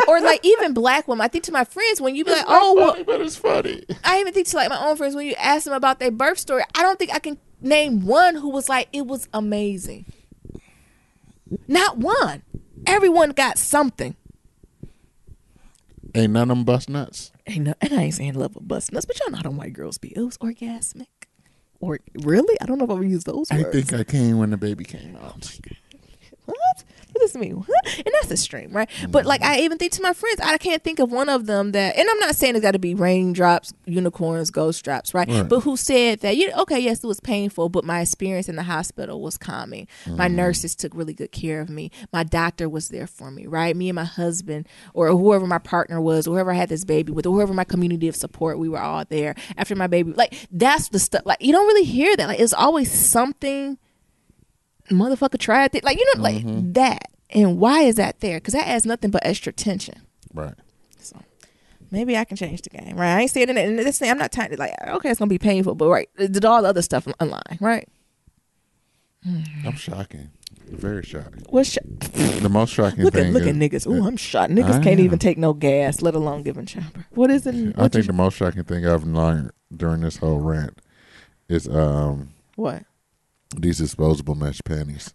Or like even black women, I think to my friends when you be like, funny, but it's funny. I even think to like my own friends when you ask them about their birth story, I don't think I can name one who was like, it was amazing. Not one. Everyone got something. Ain't none of them bust nuts. And I ain't saying love of bust nuts, but y'all know how them white girls be. It was orgasmic. Or really? I don't know if I would use those words. I think I came when the baby came out. Oh my God. What? What does this mean? What? And that's extreme, right? But like I even think to my friends, I can't think of one of them that, and I'm not saying it's got to be raindrops, unicorns, ghost drops, right? But who said that, okay, yes, it was painful, but my experience in the hospital was calming. My nurses took really good care of me. My doctor was there for me, right? Me and my husband or whoever my partner was, or whoever I had this baby with, or whoever my community of support, we were all there after my baby. Like that's the stuff, like you don't really hear that. Like it's always something motherfucker tried it, like like that. And why is that there? Because that adds nothing but extra tension, right? So maybe I can change the game, right? I ain't saying it in this thing. I'm not trying to like, okay, it's gonna be painful, but right, did all the other stuff online, right? I'm shocking, very shocking. What's the most shocking thing? Look at niggas. Oh, I'm shocked. Niggas can't even take no gas, let alone giving chopper. What is it? I think the most shocking thing I've learned during this whole rant is what? These disposable mesh panties.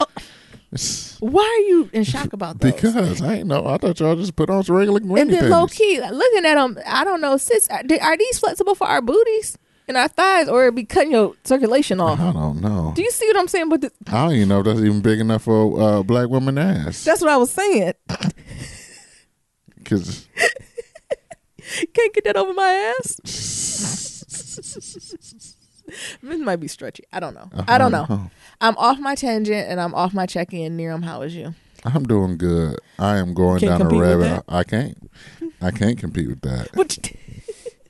Why are you in shock about those? Because I ain't know. I thought y'all just put on some regular panties. And then low key, looking at them, I don't know, sis, are these flexible for our booties and our thighs, or it be cutting your circulation off? I don't know. Do you see what I'm saying? But I don't even know if that's even big enough for black woman ass. That's what I was saying. Because can't get that over my ass. This might be stretchy. I don't know. I don't know. I'm off my tangent and I'm off my check-in. Neeram, how is you? I'm doing good. I am going down a rabbit. I can't compete with that.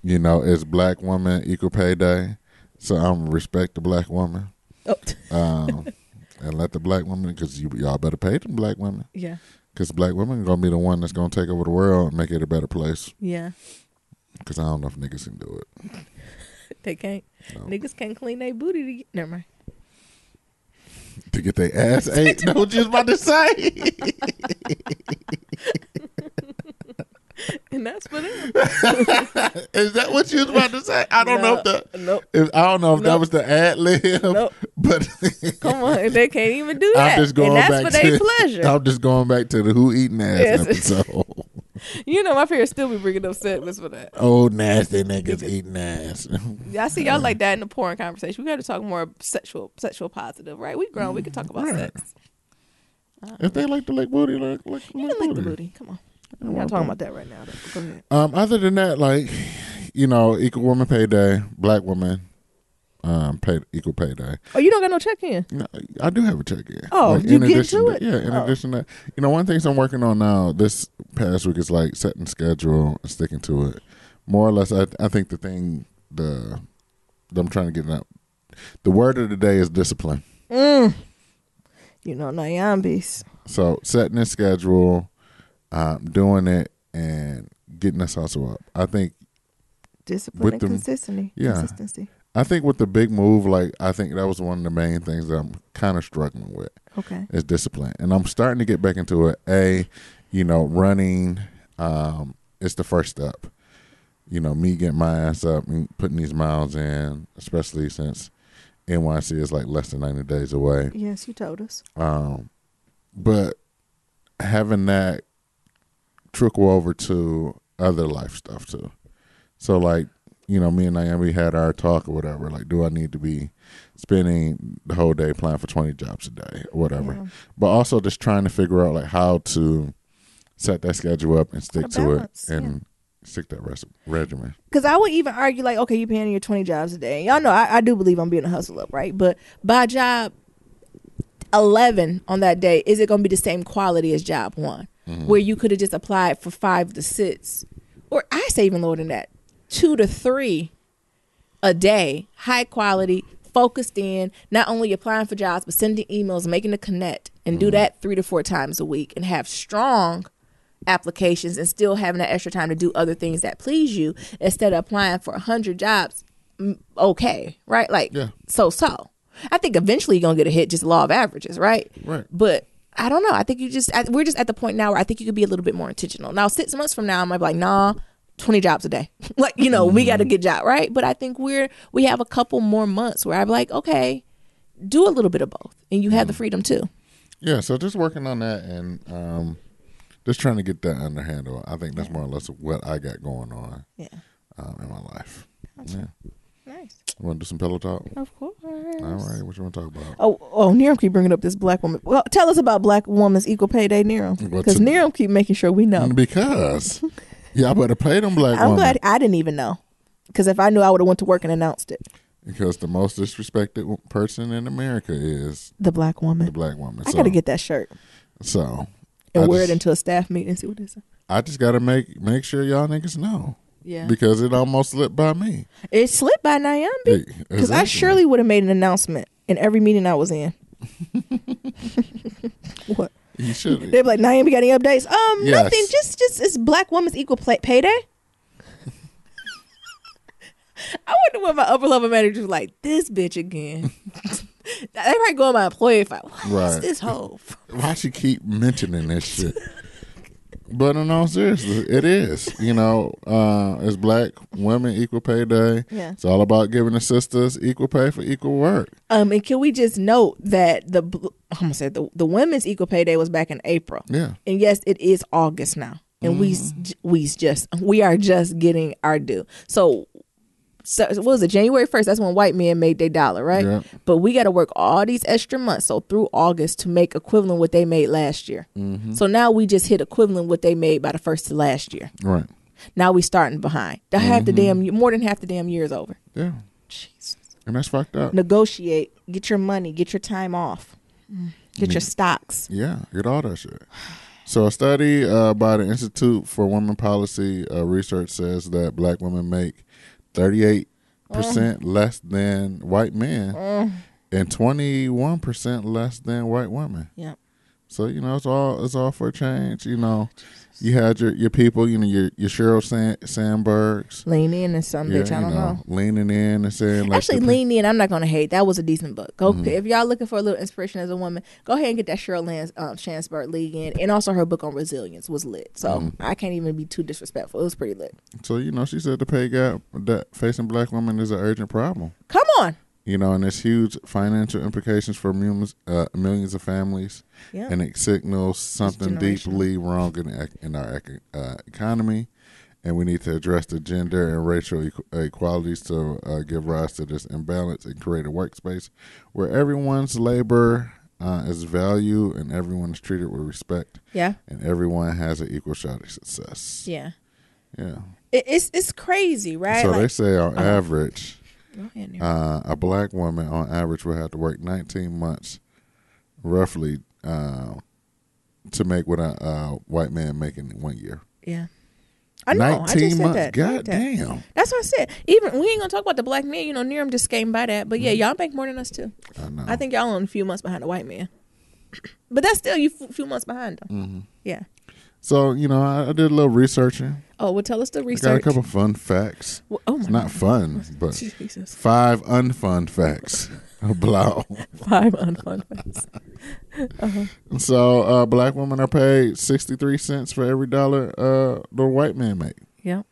It's Black Woman Equal Pay Day, so I'm respect the black woman. And let the black woman, because y'all better pay them black women. Yeah. Because black women are gonna be the one that's gonna take over the world and make it a better place. Yeah. Because I don't know if niggas can do it. They can't. No. Niggas can't clean their booty. Never mind. To get their ass ate. That's what you was about to say. And that's for them. Is that what you was about to say? I don't know if that was the ad lib. Nope. But come on, they can't even do that. I'm just going and back that's for their pleasure. I'm just going back to the who eating ass episode. My parents still be bringing up segments for that. Old nasty niggas eating ass. Yeah, I see y'all like that in the porn conversation. We got to talk more sexual positive, right? We grown. We can talk about sex. If they like the lick booty, you can lick the booty. Come on. We're not talking about that right now. Go ahead. Other than that, Equal Woman Pay Day, Black Woman Equal Pay Day. Oh, you don't got no check-in? No, I do have a check-in. Oh, you get to it? Yeah, in addition to that. One thing I'm working on now this past week is like setting schedule and sticking to it. More or less, I think the thing that I'm trying to get out, the word of the day is discipline. Nyambis. So setting a schedule, doing it, and getting us hustle up. I think discipline and consistency. Yeah. Consistency. I think with the big move, I think that was one of the main things that I'm kind of struggling with. Okay. Is discipline. And I'm starting to get back into it. Running, it's the first step. You know, me getting my ass up and putting these miles in, especially since NYC is like less than 90 days away. Yes, you told us. But having that trickle over to other life stuff too. So like, you know, me and Naomi had our talk or whatever. Like, do I need to be spending the whole day applying for 20 jobs a day or whatever? Yeah. But also just trying to figure out like how to set that schedule up and stick to it and stick that regimen. Because I would even argue like, okay, you're paying your 20 jobs a day. Y'all know I do believe I'm being a hustle up, right? But by job 11 on that day, is it going to be the same quality as job 1? Mm-hmm. Where you could have just applied for 5 to 6, or I say even lower than that, 2 to 3 a day, high quality, focused in, not only applying for jobs, but sending emails, making a connect, and do that 3 to 4 times a week and have strong applications and still having that extra time to do other things that please you instead of applying for 100 jobs. Okay, right? Like, so. I think eventually you're going to get a hit, just law of averages, right? Right. But I don't know. I think we're just at the point now where I think you could be a little bit more intentional. Now, 6 months from now, I might be like, nah, 20 jobs a day. Like, you know, we got to get job, right? But I think we have a couple more months where I'm like, okay, do a little bit of both. And you have the freedom too. Yeah, so just working on that and just trying to get that under handle. I think that's more or less what I got going on in my life. Gotcha. Yeah. Nice. You want to do some pillow talk? Of course. All right. What you want to talk about? Oh, Niram keep bringing up this black woman. Well, tell us about Black Women's Equal Pay Day, Niram. Because Niram keep making sure we know. Because y'all better pay them black women. I'm glad I didn't even know. Because if I knew, I would have went to work and announced it. Because the most disrespected person in America is the black woman. The black woman. I got to get that shirt. So. And wear it into a staff meeting and see what it is. I just got to make sure y'all niggas know. Yeah. Because it almost slipped by me. It slipped by Nyambi. Because I surely would have made an announcement in every meeting I was in. What? You should. They'd be like, Nyambi, got any updates? Yes. Nothing. Just it's Black Women's Equal Pay Day. I wonder what my upper level manager was like, this bitch again. They might go on my employee fight. What's this hoe? Why she keep mentioning this shit? But in all seriousness, it is. You know, it's Black Women Equal Pay Day. Yeah. It's all about giving the sisters equal pay for equal work. And can we just note that the Women's Equal Pay Day was back in April. Yeah. And yes, it is August now. And we are just getting our due. So what was it, January 1st? That's when white men made their dollar, right? Yeah. But we got to work all these extra months, so through August, to make equivalent what they made last year. Mm-hmm. So now we just hit equivalent what they made by the first of last year. Right. Now we starting behind. More than half the damn year is over. Yeah. Jesus. And that's fucked up. Negotiate. Get your money. Get your time off. Get your stocks. Yeah. Get all that shit. So a study by the Institute for Women Policy Research says that Black women make 38% less than white men and 21% less than white women. Yeah. So, you know, it's all for a change. You know, you had your people, you know, your Sheryl Sandbergs. Lean in and some bitch, I don't know. Leaning in and saying like. Actually, Lean In, I'm not going to hate. That was a decent book. If y'all looking for a little inspiration as a woman, go ahead and get that Sheryl Sandberg Lean In. And also her book on resilience was lit. So I can't even be too disrespectful. It was pretty lit. So, you know, she said the pay gap that facing black women is an urgent problem. Come on. You know, and there's huge financial implications for millions of families. Yep. And it signals something deeply wrong in our economy. And we need to address the gender and racial equalities to give rise to this imbalance and create a workspace where everyone's labor is valued and everyone is treated with respect. Yeah. And everyone has an equal shot at success. Yeah. Yeah. It's crazy, right? So they say on average... a black woman on average will have to work 19 months roughly to make what a white man making in 1 year. Yeah. I know. 19 months. That. God damn. That's what I said. Even we ain't gonna talk about the black men. You know, Niram just came by that. But yeah, y'all make more than us too. I know. I think y'all only a few months behind the white man. But that's still you few months behind them. Mm-hmm. Yeah. So, you know, I did a little researching. Oh, well, tell us the research. I got a couple fun facts. Well, oh my it's not God. fun, but Jesus. 5 unfun facts. Blah. 5 unfun facts. And so black women are paid 63 cents for every dollar the white man make. Yeah.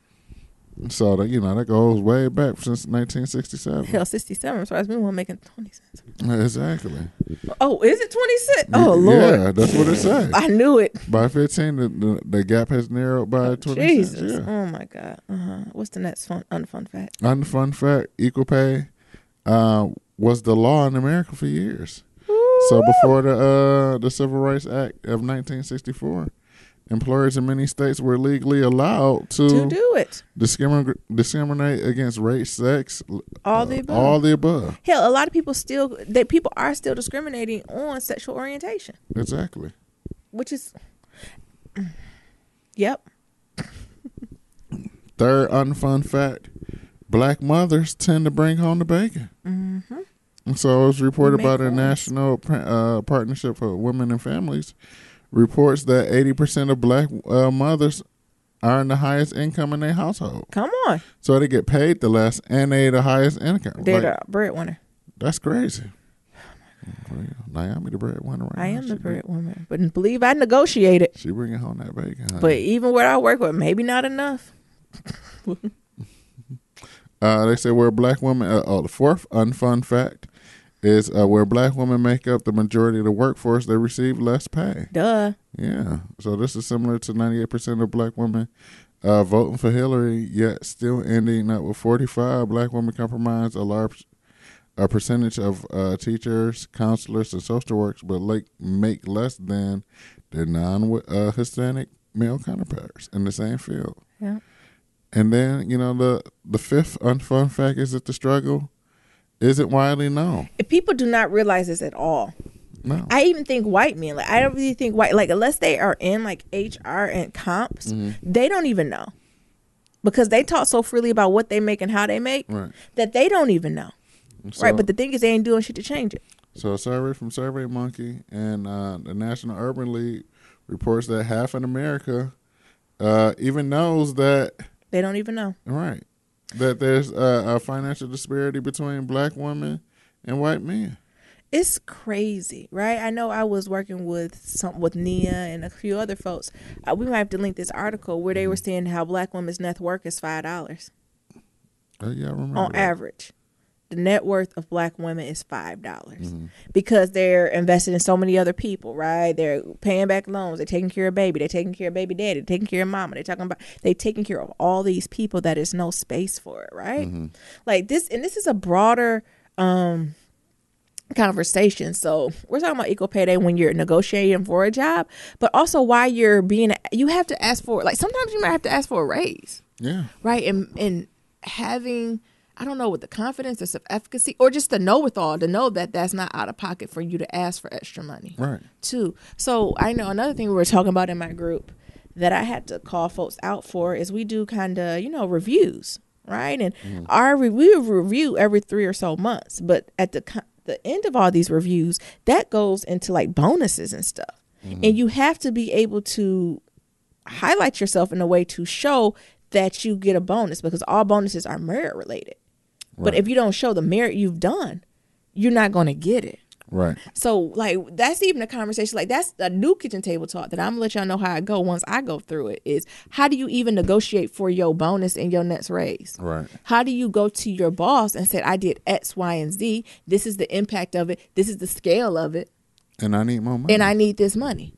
So that that goes way back since 1967. Hell, 67. So I was one making 20 cents. Exactly. Oh, is it 20 cents? Oh, Lord. Yeah, that's what it says. I knew it. By 15, the gap has narrowed by 20 Jesus. cents. Yeah. Oh, my God. What's the next unfun fact? Unfun fact, equal pay was the law in America for years. Ooh. So before the Civil Rights Act of 1964, employers in many states were legally allowed to do it. Discriminate against race, sex, all the above. All the above. Hell, a lot of people people are still discriminating on sexual orientation. Exactly. Which is, yep. Third unfun fact: black mothers tend to bring home the bacon. Mm-hmm. And so it was reported by the National Partnership for Women and Families. Reports that 80% of black mothers earn the highest income in their household. Come on. So they get paid the less and they the highest income. They're the breadwinner. That's crazy. Naomi the breadwinner right I now. am the breadwinner. But believe I negotiated. She bringing home that bacon. Honey. But even where I work with, maybe not enough. They say where black women, the fourth unfun fact is where black women make up the majority of the workforce, they receive less pay. Duh. Yeah. So this is similar to 98% of black women voting for Hillary, yet still ending up with 45. Black women comprise a percentage of teachers, counselors, and social workers, but make less than their non-Hispanic male counterparts in the same field. Yeah. And then, the fifth unfun fact is that the struggle isn't widely known. People do not realize this at all. No. I even think white men, I don't really think unless they are in HR and comps, they don't even know. Because they talk so freely about what they make and how they make that they don't even know. So, right, but the thing is they ain't doing shit to change it. So a survey from SurveyMonkey and the National Urban League reports that half in America even knows that... They don't even know. Right. That there's a financial disparity between black women and white men. It's crazy, right? I know I was working with Nia and a few other folks. We might have to link this article where they were saying how black women's net worth is $5. Yeah, I remember on that. average. The net worth of black women is $5 because they're invested in so many other people, right? They're paying back loans. They're taking care of baby. They're taking care of baby daddy. They're taking care of mama. They're taking care of all these people that is no space for it, right? Like this, and this is a broader conversation. So we're talking about equal pay day when you're negotiating for a job, but also why you have to ask for, sometimes you might have to ask for a raise. Yeah. Right. And having, I don't know, with the confidence, the efficacy, or just the know-withal to know that that's not out of pocket for you to ask for extra money. Right. Too. So I know another thing we were talking about in my group that I had to call folks out for is we do kind of, reviews, right? And we review every 3 or so months. But at the end of all these reviews, that goes into bonuses and stuff. And you have to be able to highlight yourself in a way to show that you get a bonus, because all bonuses are merit related. But if you don't show the merit you've done, you're not going to get it. Right. So that's even a conversation. That's a new kitchen table talk that I'm going to let y'all know how I go once I go through it, is how do you even negotiate for your bonus and your next raise? Right. How do you go to your boss and say, I did X, Y, and Z. This is the impact of it. This is the scale of it. And I need more money. And I need this money.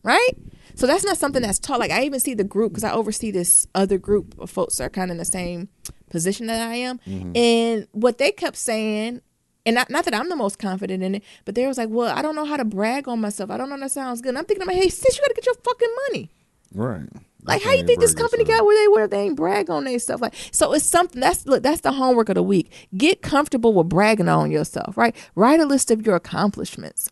Right? So that's not something that's taught. I even see the group, because I oversee this other group of folks that are kind of in the same position that I am. And what they kept saying, and not that I'm the most confident in it, but they was like, well, I don't know how to brag on myself. I don't know if that sounds good. And I'm thinking, hey, sis, you got to get your fucking money. Right. How you think this company got where they ain't brag on their stuff? So it's something that's the homework of the week. Get comfortable with bragging on yourself, right? Write a list of your accomplishments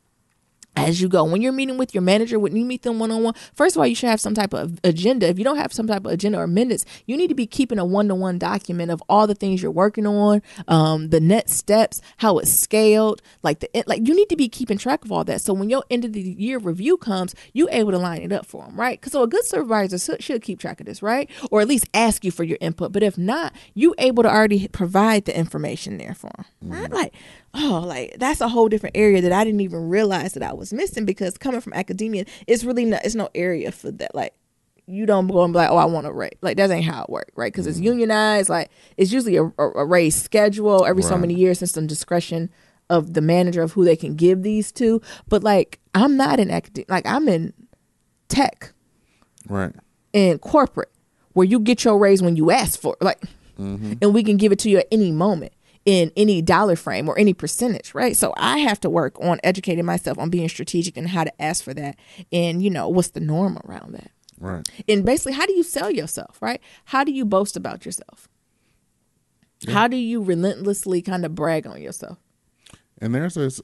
as you go. When you're meeting with your manager, when you meet them one-on-one, first of all, you should have some type of agenda. If you don't have some type of agenda or minutes, you need to be keeping a one-to-one document of all the things you're working on, the next steps, how it's scaled, you need to be keeping track of all that. So when your end of the year review comes, you able to line it up for them, right? Because so a good supervisor should keep track of this, right? Or at least ask you for your input. But if not, you able to already provide the information there for them, right? oh, like that's a whole different area that I didn't even realize that I was missing, because coming from academia, it's really not, it's no area for that. Like, you don't go and be like, oh, I want a raise. Like, that ain't how it works, right? Because it's unionized. Like, it's usually a raise schedule every so many years, and some discretion of the manager of who they can give these to. But like, I'm not in academia. Like, I'm in tech, right, and corporate, where you get your raise when you ask for it. Like, and we can give it to you at any moment, in any dollar frame or any percentage, right? So I have to work on educating myself on being strategic and how to ask for that, and what's the norm around that. Right. And basically, how do you sell yourself, right? How do you boast about yourself? Yeah. How do you relentlessly kind of brag on yourself? And there's this...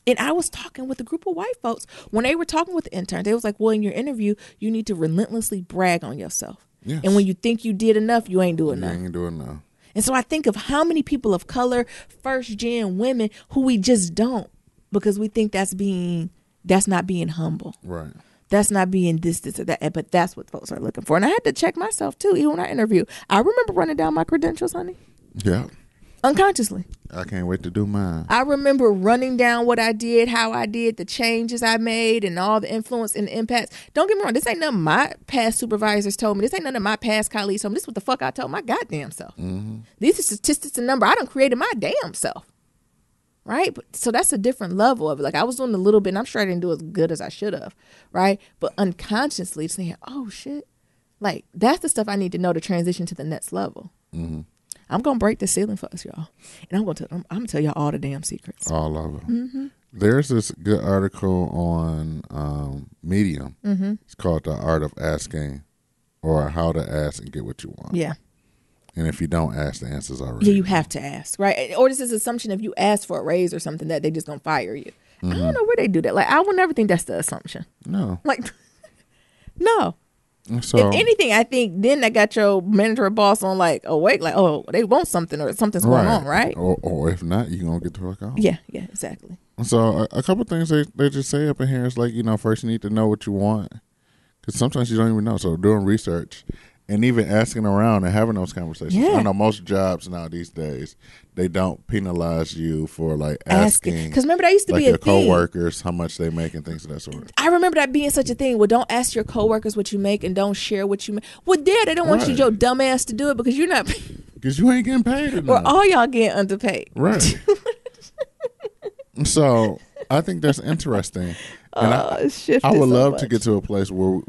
And I was talking with a group of white folks. When they were talking with the intern, they was like, well, in your interview, you need to relentlessly brag on yourself. Yes. And when you think you did enough, you ain't doing enough. You ain't doing enough. And so I think of how many people of color, first gen women, who we just don't, because we think that's not being humble. Right. That's not being this or that. But that's what folks are looking for. And I had to check myself too, even when I interview. I remember running down my credentials, honey. Yeah. Unconsciously. I can't wait to do mine. I remember running down what I did, how I did, the changes I made, and all the influence and the impacts. Don't get me wrong. This ain't none of my past supervisors told me. This ain't none of my past colleagues told me. This is what the fuck I told my goddamn self. Mm-hmm. These are statistics and numbers. I done created my damn self. Right? So that's a different level of it. Like, I was doing a little bit, and I'm sure I didn't do as good as I should have. Right? But unconsciously saying, oh, shit. Like, that's the stuff I need to know to transition to the next level. Mm-hmm. I'm going to break the ceiling for us, y'all. And I'm going to tell y'all all the damn secrets. All of them. Mm-hmm. There's this good article on Medium. Mm-hmm. It's called The Art of Asking, or How to Ask and Get What You Want. Yeah. And if you don't ask, the answer's already. Yeah, you have to ask, right? Or this is assumption if you ask for a raise or something that they just going to fire you. Mm-hmm. I don't know where they do that. Like, I would never think that's the assumption. No. Like, no. So, if anything, I think then that got your manager or boss on like, oh wait, like, oh, they want something or something's going on, right? Or if not, you're going to get the fuck out. Yeah, exactly. So a couple things they just say up in here is like, first you need to know what you want, because sometimes you don't even know. So doing research and even asking around and having those conversations. Yeah. I know most jobs now these days, they don't penalize you for like asking. Because remember, that used to like be a your thing. coworkers how much they make and things of that sort. I remember that being such a thing. Well, don't ask your coworkers what you make and don't share what you make. Well, they don't want your dumb ass to do it because you're not. Because you ain't getting paid enough. Or all y'all getting underpaid. Right. So I think that's interesting. And I would love to get to a place where,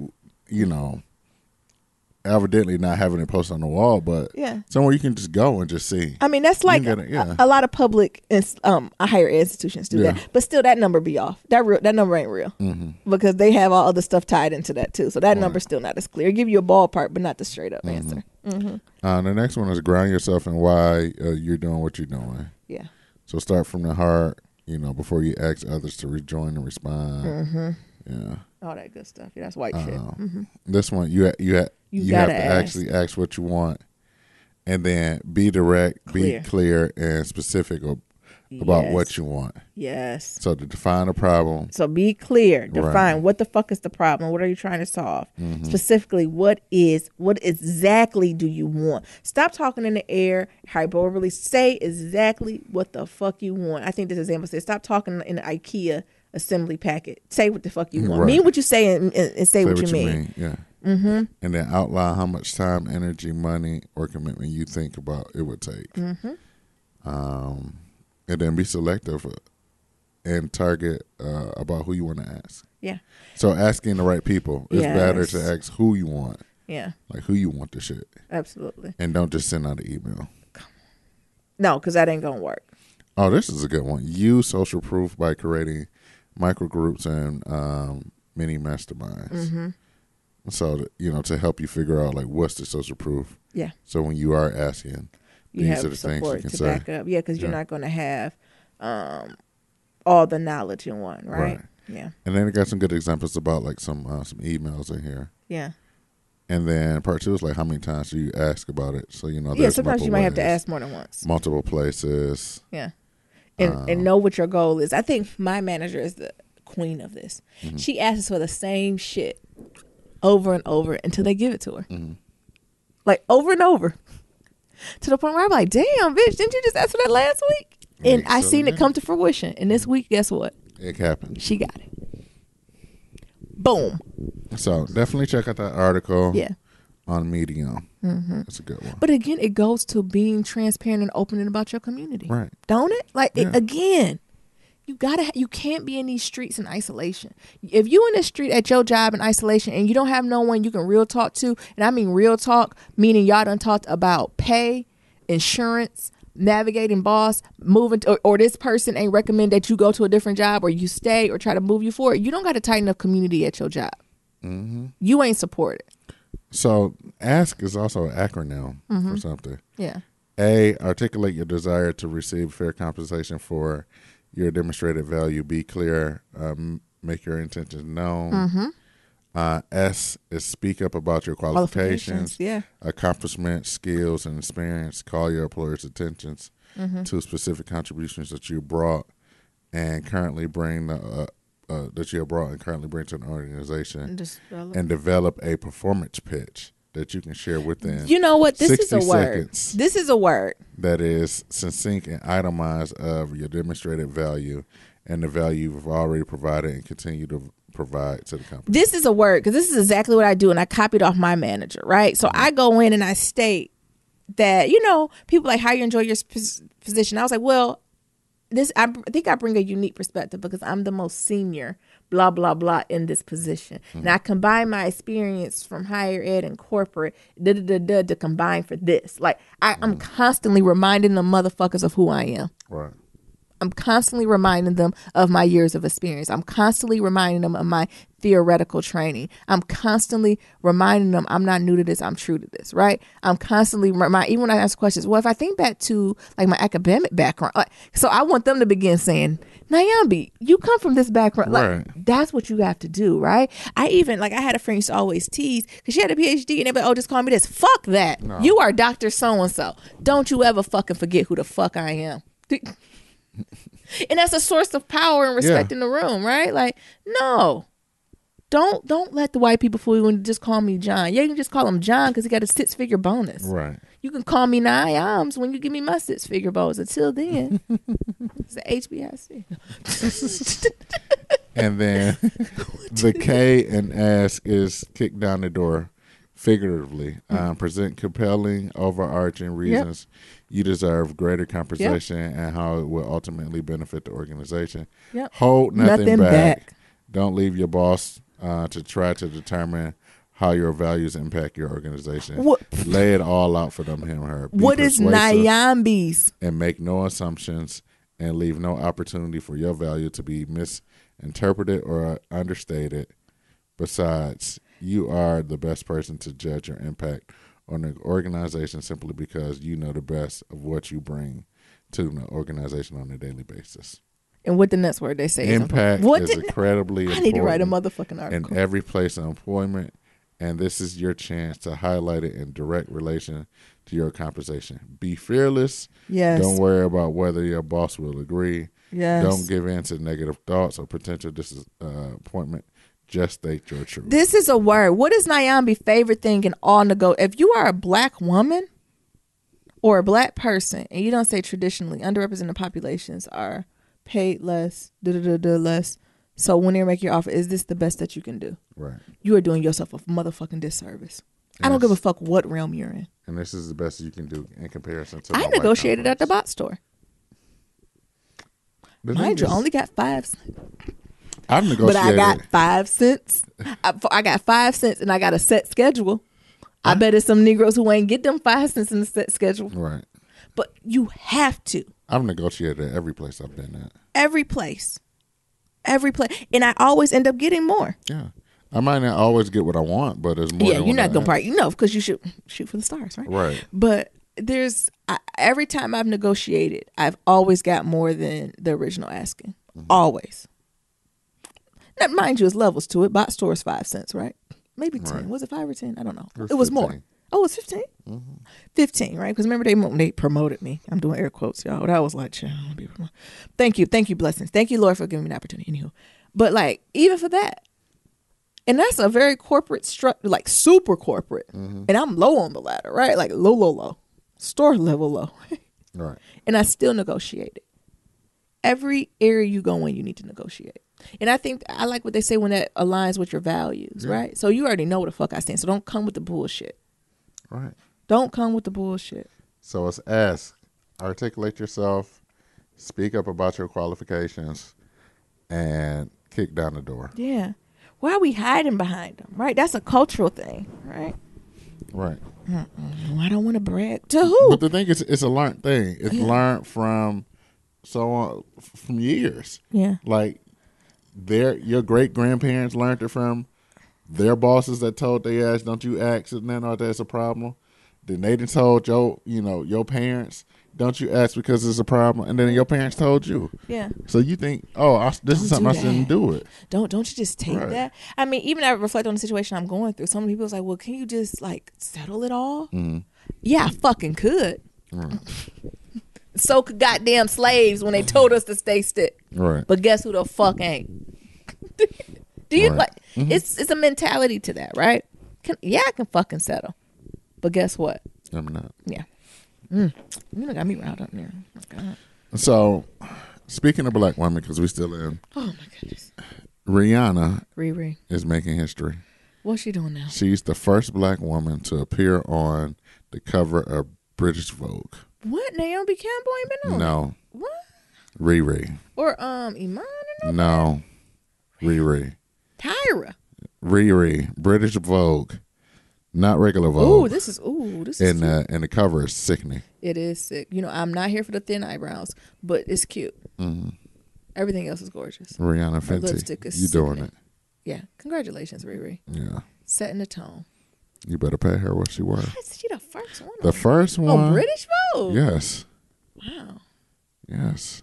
evidently not having it posted on the wall, but somewhere you can just go and just see. I mean, that's like a lot of public higher institutions do that, but still that number be off. That number ain't real because they have all other stuff tied into that too. So that number's still not as clear. Give you a ballpark, but not the straight up answer. Mm-hmm. The next one is ground yourself in why you're doing what you're doing. Yeah. So start from the heart, before you ask others to rejoin and respond. Mm-hmm. Yeah. All that good stuff. Yeah, that's white shit. Mm-hmm. This one, you have to actually ask what you want, and then be direct, be clear, and specific about what you want. Yes. So to define a problem. So be clear. Define what the fuck is the problem. What are you trying to solve? Mm-hmm. Specifically, what exactly do you want? Stop talking in the air, hyperbole. Say exactly what the fuck you want. I think this example says, stop talking in the IKEA assembly packet. Say what the fuck you want. Mean what you say and say what you mean. Yeah. Mm-hmm. And then outline how much time, energy, money, or commitment you think about it would take. Mm-hmm. And then be selective and target about who you want to ask. Yeah. So asking the right people. It's better to ask who you want. Yeah. Like who you want the shit. Absolutely. And don't just send out an email. No, because that ain't going to work. Oh, this is a good one. Use social proof by creating micro groups and mini masterminds. Mm-hmm. So, to help you figure out like what's the social proof. Yeah. So when you are asking, these are the things you can say. Back up. Yeah, because you're not going to have all the knowledge in one, right? Yeah. And then I got some good examples about like some emails in here. Yeah. And then part 2 is like how many times do you ask about it? So sometimes you might have to ask more than once. Multiple places. Yeah. And know what your goal is. I think my manager is the queen of this. Mm-hmm. She asks for the same shit over and over until they give it to her. Mm-hmm. Like over and over. To the point where I'm like, damn, bitch, didn't you just ask for that last week? And I seen it come to fruition. And this week, guess what? It happened. She got it. Boom. So definitely check out that article. Yeah. On Medium. Mm-hmm. That's a good one. But again, it goes to being transparent and open about your community. Right. Don't it? Like, again, you can't be in these streets in isolation. If you in the street at your job in isolation and you don't have no one you can real talk to, and I mean real talk, meaning y'all done talked about pay, insurance, navigating boss, moving or this person ain't recommend that you go to a different job or you stay or try to move you forward, you don't got to tighten up community at your job. Mm-hmm. You ain't supported. So ASK is also an acronym for something. Yeah. A, articulate your desire to receive fair compensation for your demonstrated value. Be clear. Make your intentions known. Mm-hmm. S is speak up about your qualifications, accomplishments, skills, and experience. Call your employer's attentions to specific contributions that you brought and currently bring that you have brought and currently bring to an organization, and develop a performance pitch that you can share within. You know what? This 60 is a word. seconds this is a word that is succinct and itemized of your demonstrated value and the value you've already provided and continue to provide to the company. This is a word because this is exactly what I do, and I copied off my manager, right? So I go in and I state that, people like, how you enjoy your position. I was like, well, I think I bring a unique perspective because I'm the most senior, blah, blah, blah, in this position. And I combine my experience from higher ed and corporate, to combine for this. Like, I'm constantly reminding the motherfuckers of who I am. Right. I'm constantly reminding them of my years of experience. I'm constantly reminding them of my theoretical training. I'm constantly reminding them I'm not new to this. I'm true to this, right? I'm constantly even when I ask questions, well, if I think back to like my academic background, so I want them to begin saying, Nyambi, you come from this background. Right. Like, that's what you have to do, right? I had a friend who used to always tease because she had a PhD and everybody, just call me this. Fuck that. No. You are Dr. So-and-so. Don't you ever fucking forget who the fuck I am. And that's a source of power and respect in the room, right? Like, no, don't let the white people fool you and just call me John. Yeah, you can just call him John because he got a 6-figure bonus. Right. You can call me Nyams when you give me my 6-figure bonus. Until then, it's the HBIC. And then the K and ask is kick down the door. Figuratively, present compelling, overarching reasons you deserve greater compensation and how it will ultimately benefit the organization. Hold nothing back. Don't leave your boss to try to determine how your values impact your organization. Lay it all out for them, him, her. Be what is Nyambis? And make no assumptions and leave no opportunity for your value to be misinterpreted or understated. Besides, you are the best person to judge your impact on the organization simply because you know the best of what you bring to the organization on a daily basis. And what the next word they say impact is incredibly important. I need to write a motherfucking article. In every place of employment, and this is your chance to highlight it in direct relation to your compensation. Be fearless. Yes. Don't worry about whether your boss will agree. Yes. Don't give in to negative thoughts or potential disappointment. Just state your truth. This is a word. What is Nyambi's favorite thing in all if you are a black woman or a black person and you don't say traditionally underrepresented populations are paid less, less. So when they make your offer, is this the best that you can do? Right. You are doing yourself a motherfucking disservice. I don't give a fuck what realm you're in. And this is the best you can do in comparison to I negotiated at the bot store. Mind you, I only got 5 cents. I've negotiated. But I got 5 cents. I got 5 cents and I got a set schedule. I bet it's some Negroes who ain't get them 5 cents in the set schedule. Right. But you have to. I've negotiated at every place I've been at. Every place. And I always end up getting more. Yeah. I might not always get what I want, but it's more. Yeah, you're not going to because you shoot for the stars, right? Right. But every time I've negotiated, I've always got more than the original asking. Mm-hmm. Always. Now, mind you, there's levels to it. Bot store is 5 cents, right? Maybe 10. Right. Was it 5 or 10? I don't know. It was 15. more. Oh, it was 15? Mm-hmm. 15, right? Because remember they promoted me. I'm doing air quotes, y'all. That was like, thank you, blessings. Thank you, Lord, for giving me an opportunity. Anywho. But like, even for that, and that's a very corporate structure, like super corporate. Mm-hmm. And I'm low on the ladder, right? Like low. Store level low. Right. And I still negotiated. every area you go in, you need to negotiate. And I think I like what they say when that aligns with your values, right? So you already know what the fuck I stand. So don't come with the bullshit. Right. Don't come with the bullshit. So it's ask, articulate yourself, speak up about your qualifications, and kick down the door. Yeah. Why are we hiding behind them, right? That's a cultural thing, right? Right. I don't want to brag. To who? But the thing is, it's a learned thing. It's learned from from years. Yeah. Like your great grandparents learned it from their bosses that told their ass, "Don't you ask if none of that's a problem." Then they done told your parents, "Don't you ask because it's a problem," and then your parents told you. Yeah. So you think, this is something I shouldn't do it. Don't you just take that? I mean, even I reflect on the situation I'm going through. Some people was like, well, can you just like settle it all? Mm-hmm. Yeah, I fucking could. Mm. So could goddamn slaves when they told us to stay still. Right. But guess who the fuck ain't? Do you like? Mm-hmm. It's a mentality to that, right? I can fucking settle. But guess what? I'm not. Yeah. You got me riled up there. So, speaking of black women, because we still in. Oh my goodness. Rihanna Riri is making history. What's she doing now? She's the first black woman to appear on the cover of British Vogue. What? Naomi Campbell ain't been on? No. What? Riri. Or Iman or no? Riri. Tyra. Riri. British Vogue. Not regular Vogue. This is and the cover is sickening. It is sick. I'm not here for the thin eyebrows, but it's cute. Mm-hmm. Everything else is gorgeous. Rihanna Fenty, lipstick is you doing it. Yeah. Congratulations, Riri. Yeah. Setting the tone. You better pay her what she worth. She the first one. The first one. Oh, British Vogue? Yes. Wow. Yes.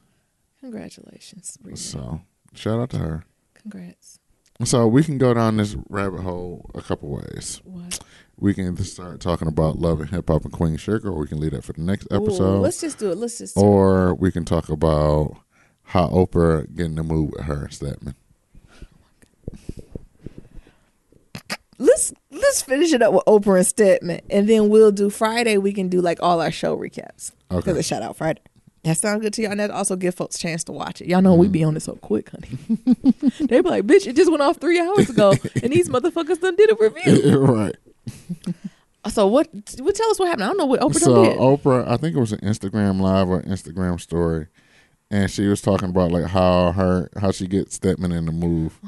Congratulations, Riri. So, shout out to her. Congrats. So, we can go down this rabbit hole a couple ways. What? We can either start talking about love and hip hop and Queen Sugar, or we can leave that for the next episode. Let's just do it. Or we can talk about how Oprah get in the mood with her and Stedman. Let's finish it up with Oprah and Stedman, and then we'll do Friday. We can do like all our show recaps. Okay. Because it's Shout Out Friday. That sounds good to y'all. And that also give folks a chance to watch it. Y'all know we be on it so quick, honey. They be like, bitch, it just went off 3 hours ago, and these motherfuckers done did a review. Right. So what? Tell us what happened. I don't know what Oprah did. So Oprah, I think it was an Instagram live or Instagram story, and she was talking about like how she gets Stedman in the move.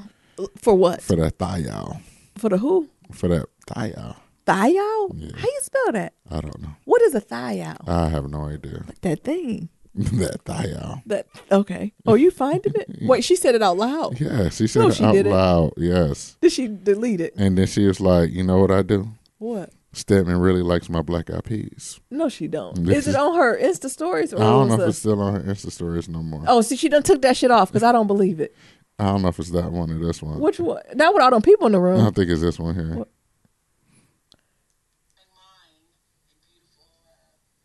For what? For that thigh-ow. For the who? For that thigh-ow. Thigh-ow? Yeah. How you spell that? I don't know. What is a thigh-ow? I have no idea. That thing. That thigh-ow. Okay. Oh, you finding it? Wait, she said it out loud. Yeah, she said it out loud. Yes. Did she delete it? And then she was like, "You know what I do? What? Stedman really likes my Black Eyed Peas." No, she don't. Is it on her Insta stories? Or I don't know if it's still on her Insta stories no more. Oh, see, she done took that shit off because I don't believe it. I don't know if it's that one or this one. Which one? Not with all them people in the room. I don't think it's this one here. What?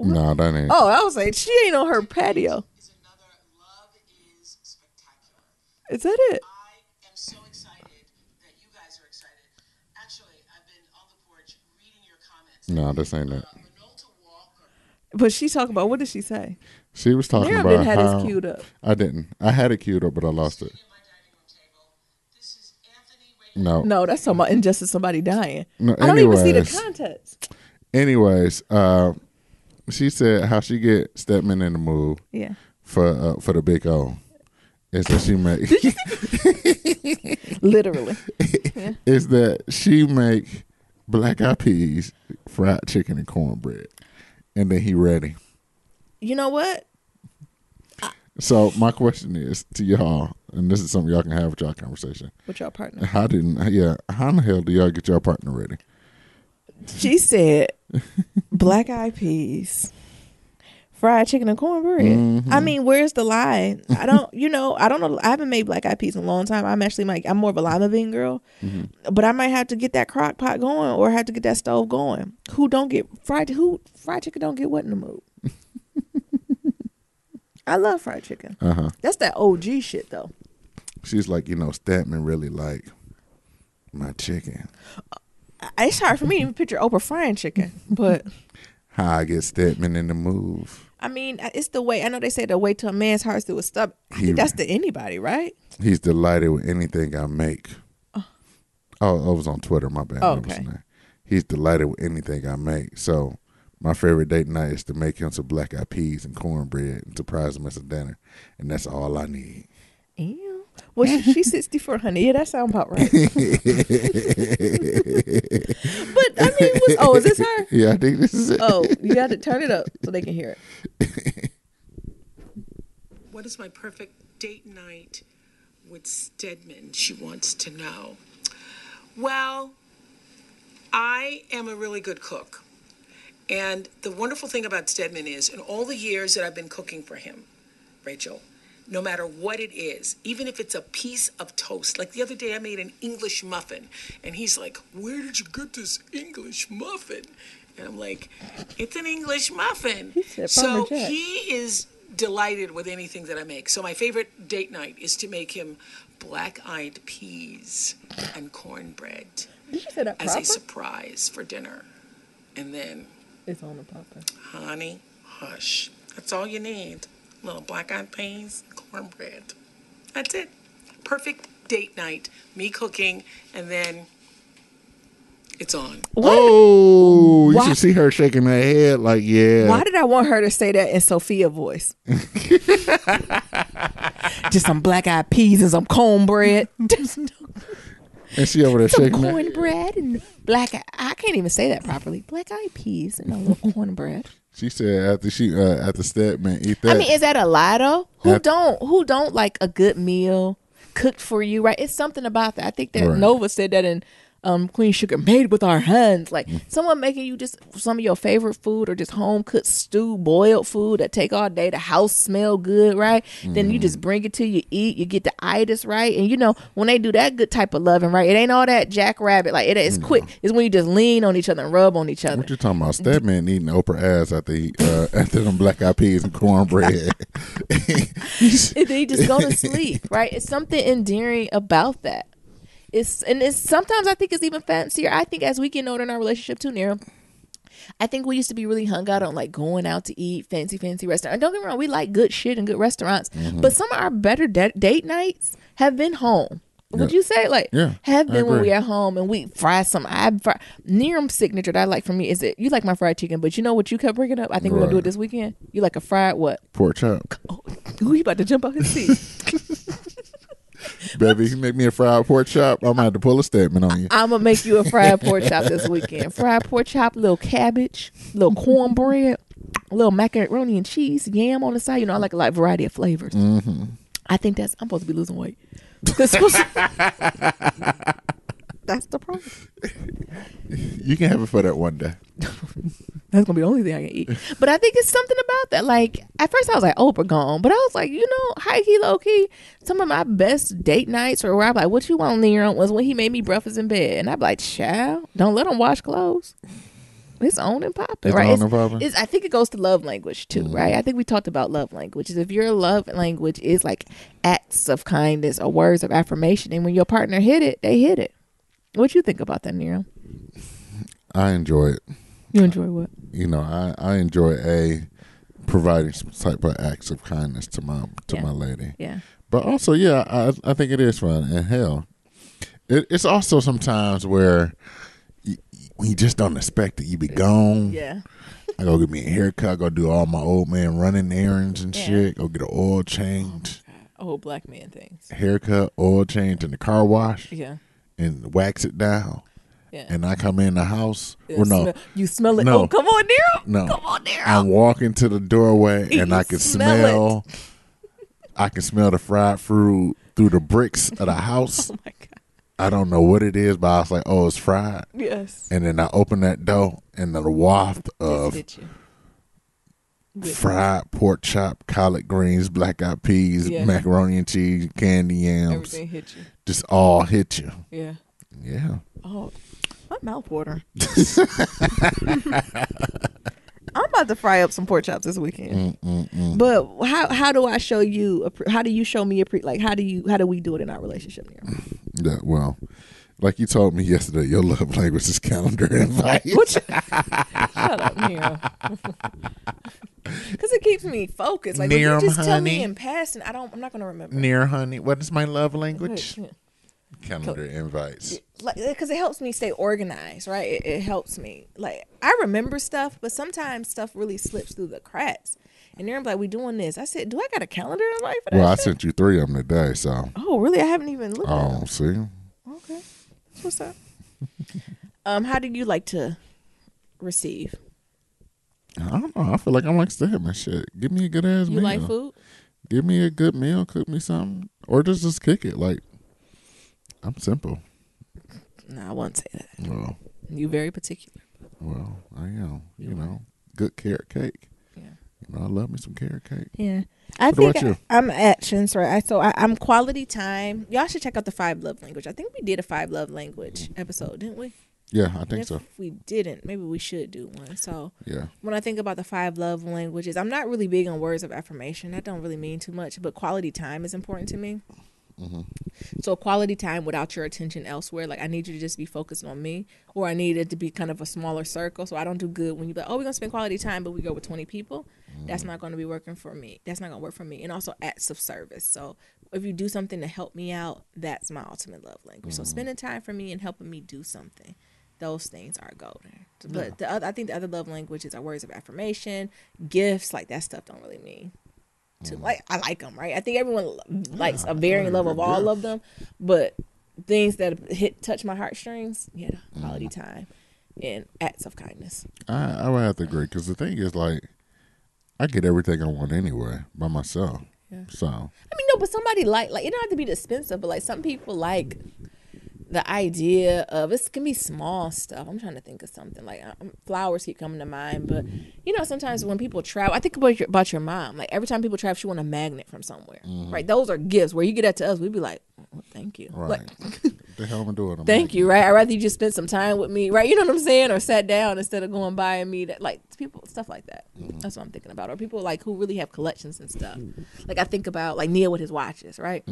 No, that ain't. Oh, I was like, she ain't on her patio. Is that it? I am so excited that you guys are excited. Actually, I've been on the porch reading your comments. No, this ain't it. But she talking about, what did she say? She was talking Miriam about didn't have how this queued up. I didn't. I had it queued up, but I lost it. No, that's talking about injustice, somebody dying. No, I don't even see the context. Anyways, she said how she get Stedman in the mood. Yeah. For the Big O. Is that she make literally. Yeah. Is that she make Black Eyed Peas, fried chicken, and cornbread, and then he ready. You know what? So my question is to y'all, and this is something y'all can have with y'all conversation. With y'all partner. How in the hell do y'all get y'all partner ready? She said Black Eyed Peas, fried chicken and cornbread. Mm-hmm. I mean, where's the lie? I don't know. I haven't made Black Eyed Peas in a long time. I'm more of a lima bean girl, but I might have to get that crock pot going or have to get that stove going. Who fried chicken don't get what in the mood? I love fried chicken. That's that OG shit though. She's like, Stedman really like my chicken. It's hard for me to even picture Oprah frying chicken, but how I get Stedman in the move. I mean, it's the way. I know they say the way to a man's heart is through a stomach. I think that's to anybody, right? He's delighted with anything I make. Oh, I was on Twitter. My bad. Oh, okay. He's delighted with anything I make. So my favorite date night is to make him some black eyed peas and cornbread and surprise him at some dinner, and that's all I need. Ew. Well, she's 64, honey. Yeah, that sounds about right. But I mean, is this her? Yeah, I think this is it. Oh, you got to turn it up so they can hear it. What is my perfect date night with Stedman? She wants to know. Well, I am a really good cook. And the wonderful thing about Stedman is, in all the years that I've been cooking for him, Rachel, no matter what it is, even if it's a piece of toast. Like the other day I made an English muffin, and he's like, "Where did you get this English muffin?" And I'm like, "It's an English muffin." So he is delighted with anything that I make. So my favorite date night is to make him black-eyed peas and cornbread as a surprise for dinner. And then it's on the popper. Honey, hush. That's all you need. Little black-eyed peas, cornbread. That's it. Perfect date night. Me cooking, and then it's on. Oh, you should see her shaking her head like, yeah. Why did I want her to say that in Sophia voice? Just some black-eyed peas and some cornbread. And she over there shaking some cornbread and I can't even say that properly. Black-eyed peas and a little cornbread. She said after Stedman eat that. I mean, is that a lie though? Who don't like a good meal cooked for you, right? It's something about that. I think that Nova said that in Queen Sugar, made with our hands. Like someone making you just some of your favorite food, or just home cooked stew, boiled food that take all day. The house smell good, right? Then you just bring it to you, eat. You get the itis, right? And you know when they do that good type of loving, right? It ain't all that jackrabbit. Like it's quick. It's when you just lean on each other and rub on each other. What you talking about? Stedman eating Oprah ass after them black eyed peas and cornbread. And they just go to sleep, right? It's something endearing about that. It's sometimes I think it's even fancier. I think as we get older in our relationship too, Nero, I think we used to be really hung out on like going out to eat fancy restaurants. And don't get me wrong, we like good shit and good restaurants. But some of our better date nights have been home. Would you say have been when we at home and we fry some? Neram's signature that I like for me is you like my fried chicken, but you know what you kept bringing up? I think we're gonna do it this weekend. You like a fried what? Pork chop. Oh, he about to jump out his seat. Baby, if you make me a fried pork chop, I'm gonna have to pull a Stedman on you. I'm gonna make you a fried pork chop this weekend. Fried pork chop, little cabbage, little cornbread, a little macaroni and cheese, yam on the side. You know, I like a variety of flavors. I think I'm supposed to be losing weight. That's the problem. You can have it for that one day. That's gonna be the only thing I can eat. But I think it's something about that. Like at first I was like, Oprah gone, but I was like, high key, low key, some of my best date nights or where I'm like, what you want, Nero, was when he made me breakfast in bed, and I'm like, child, don't let him wash clothes. It's on and popping, right? I think it goes to love language too, right? I think we talked about love languages. If your love language is like acts of kindness or words of affirmation, and when your partner hit it, they hit it. What you think about that, Nero? I enjoy it. You enjoy what? I enjoy providing some type of acts of kindness to my lady. Yeah. But also, I think it is fun. And hell, it's also sometimes where you just don't expect it. You be gone. Yeah. I go get me a haircut. Go do all my old man running errands and shit. Go get an oil change. Old black man things. Haircut, oil change, and the car wash. Yeah. And wax it down. Yeah. And I come in the house. You smell it. No. Oh, come on, Nero. No. Come on, Nero. I'm walking to the doorway and I can smell the fried fruit through the bricks of the house. Oh my God. I don't know what it is, but I was like, oh, it's fried. Yes. And then I open that door and the waft of fried pork chop, collard greens, black eyed peas, macaroni and cheese, candy yams. Everything hit you. Just all hit you. Yeah. Yeah. Oh, my mouth watering. I'm about to fry up some pork chops this weekend. But how do I show you? How do you show me how do we do it in our relationship here? Yeah, well, like you told me yesterday, your love language is calendar invite. Shut up. Yeah. Because it keeps me focused. Like, if you just tell me in passing, I'm not going to remember. Near honey. What is my love language? Calendar invites. Like, because it helps me stay organized, right? It helps me. Like, I remember stuff, but sometimes stuff really slips through the cracks. And they're like, we doing this. I said, do I got a calendar invite for that? Well, I sent you 3 of them today, so. Oh, really? I haven't even looked at them. Oh, see? Okay. What's up? How do you like to receive? I don't know. I feel like I'm like Stedman. Shit. Give me a good ass meal. You like food? Give me a good meal. Cook me something. Or just kick it. Like, I'm simple. No, I wouldn't say that. Well, You very particular. well, I am. You know, good carrot cake. Yeah. You know, I love me some carrot cake. Yeah. I What think about you? I'm actions, right? I'm quality time. Y'all should check out the 5 love language. I think we did a 5 love language episode, didn't we? Yeah, I And think if so. we didn't, maybe we should do one. So Yeah. when I think about the 5 love languages, I'm not really big on words of affirmation. That don't really mean too much, but quality time is important to me. Mm-hmm. So quality time without your attention elsewhere. Like, I need you to just be focused on me, or I need it to be kind of a smaller circle. So I don't do good when you be like, oh, we're going to spend quality time, but we go with 20 people. That's not going to be working for me. That's not going to work for me. And also acts of service. So if you do something to help me out, that's my ultimate love language. So spending time for me and helping me do something. Those things are golden. But I think the other love languages are words of affirmation, gifts, like that stuff don't really mean to like. I like them, right? I think everyone likes a varying level of all of them, but things that touch my heartstrings, quality time and acts of kindness. I would have to agree because the thing is, like, I get everything I want anyway by myself. Yeah. So I mean, no, but somebody like it don't have to be expensive, but like some people like the idea of it can be small stuff. I'm trying to think of something like flowers keep coming to mind, but you know, sometimes when people travel, I think about your mom. Like every time people travel, she want a magnet from somewhere, right? Those are gifts. Where you get that to us, we'd be like, oh, thank you, right. Like, What the hell am I doing? thank you, right? I'd rather you just spend some time with me, right? You know what I'm saying? Or sat down instead of going by and me that like people stuff like that. That's what I'm thinking about. Or people like who really have collections and stuff. Like I think about like Neil with his watches, right?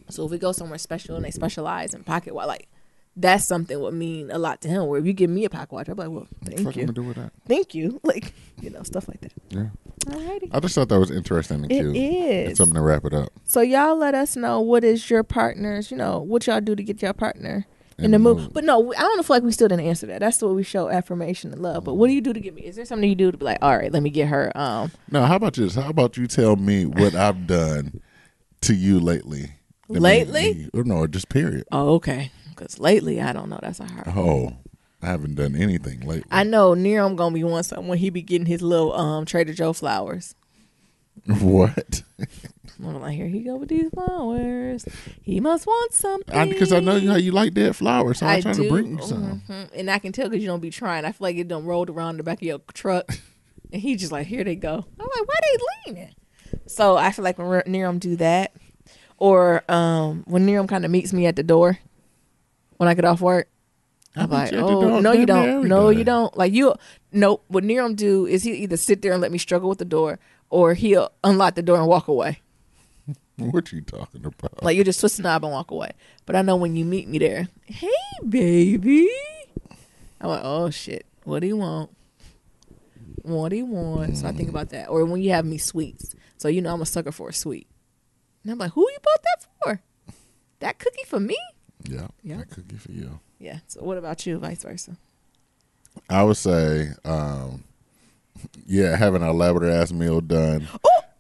So if we go somewhere special and they specialize in pocket watch, like that's something would mean a lot to him. Where if you give me a pocket watch, I'm like, well, thank What you. am I do with that? Thank you. Like, you know, stuff like that. Yeah. Alrighty. I just thought that was interesting and cute. It is. And something to wrap it up. So y'all let us know what is your partner's, you know, what y'all do to get your partner in the mood. But no, I don't feel like we still didn't answer that. That's what we show affirmation and love. But what do you do to get me? Is there something you do to be like, all right, let me get her? No, how about this? How about you tell me what I've done to you lately? Lately? Or no, just period. Oh, okay. Because lately, I don't know. That's a hard one. Oh, I haven't done anything lately. I know Nerum going to be wanting something when he be getting his little Trader Joe flowers. What? I'm like, here he go with these flowers. He must want something. Because I know how you like dead flowers, so I'm trying to bring you some. And I can tell because you don't be trying. I feel like it done rolled around the back of your truck. And he just like, here they go. I'm like, why they leaning? So I feel like when Nerum do that, or when Nerum kind of meets me at the door when I get off work, I'm like, oh, no, you don't. No, you don't. Like, nope. What Nerum do is he'll either sit there and let me struggle with the door, or he'll unlock the door and walk away. What you talking about? Like, you just twist the knob and walk away. But I know when you meet me there, hey, baby. I'm like, oh, shit. What do you want? What do you want? So I think about that. Or when you have me sweets. So, you know, I'm a sucker for a sweet. And I'm like, who you bought that for? That cookie for me? Yeah, Yep. that cookie for you. Yeah. So what about you, vice versa? I would say, having an elaborate ass meal done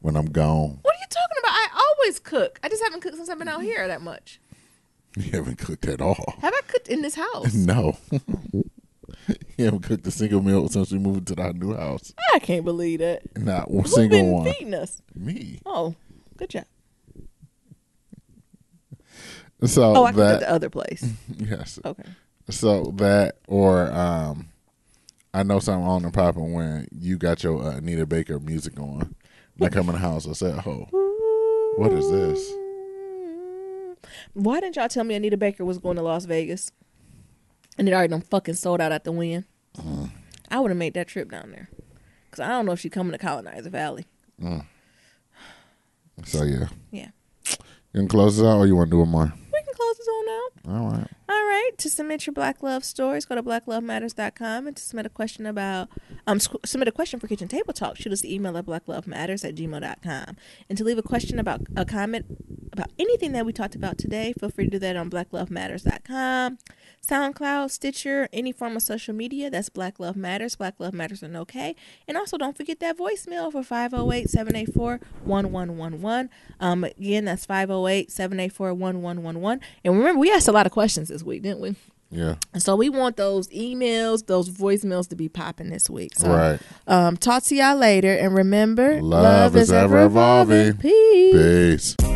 when I'm gone. What are you talking about? I always cook. I just haven't cooked since I've been out here that much. You haven't cooked at all. Have I cooked in this house? No. You haven't cooked a single meal since we moved to our new house. I can't believe that. Not Who single been one. feeding us? Me. Oh, good job. So I cooked at the other place. Yes. Okay. So that, or I know something on and popping when you got your Anita Baker music on. I come in the house, I said, "Oh, what is this?" Why didn't y'all tell me Anita Baker was going to Las Vegas? And it already done fucking sold out at the Wynn. I would have made that trip down there. Because I don't know if she's coming to Colonizer Valley. So, yeah. Yeah. You can close this out or you want to do one more? We can close this on out. All right. All right. right. To submit your Black Love stories, go to blacklovematters.com, and to submit a question about submit a question for Kitchen Table Talk, shoot us the email at blacklovematters@gmail.com. And to leave a question about a comment about anything that we talked about today, feel free to do that on blacklovematters.com, SoundCloud, Stitcher, any form of social media. That's Black Love Matters. Black Love Matters and okay. And also don't forget that voicemail for 508-784-1111. Again, that's 508-784-1111. And remember, we asked a lot of questions this week, didn't we? Yeah. And so we want those emails, those voicemails to be popping this week. So, right. Talk to y'all later. And remember, love is ever evolving. Peace. Peace.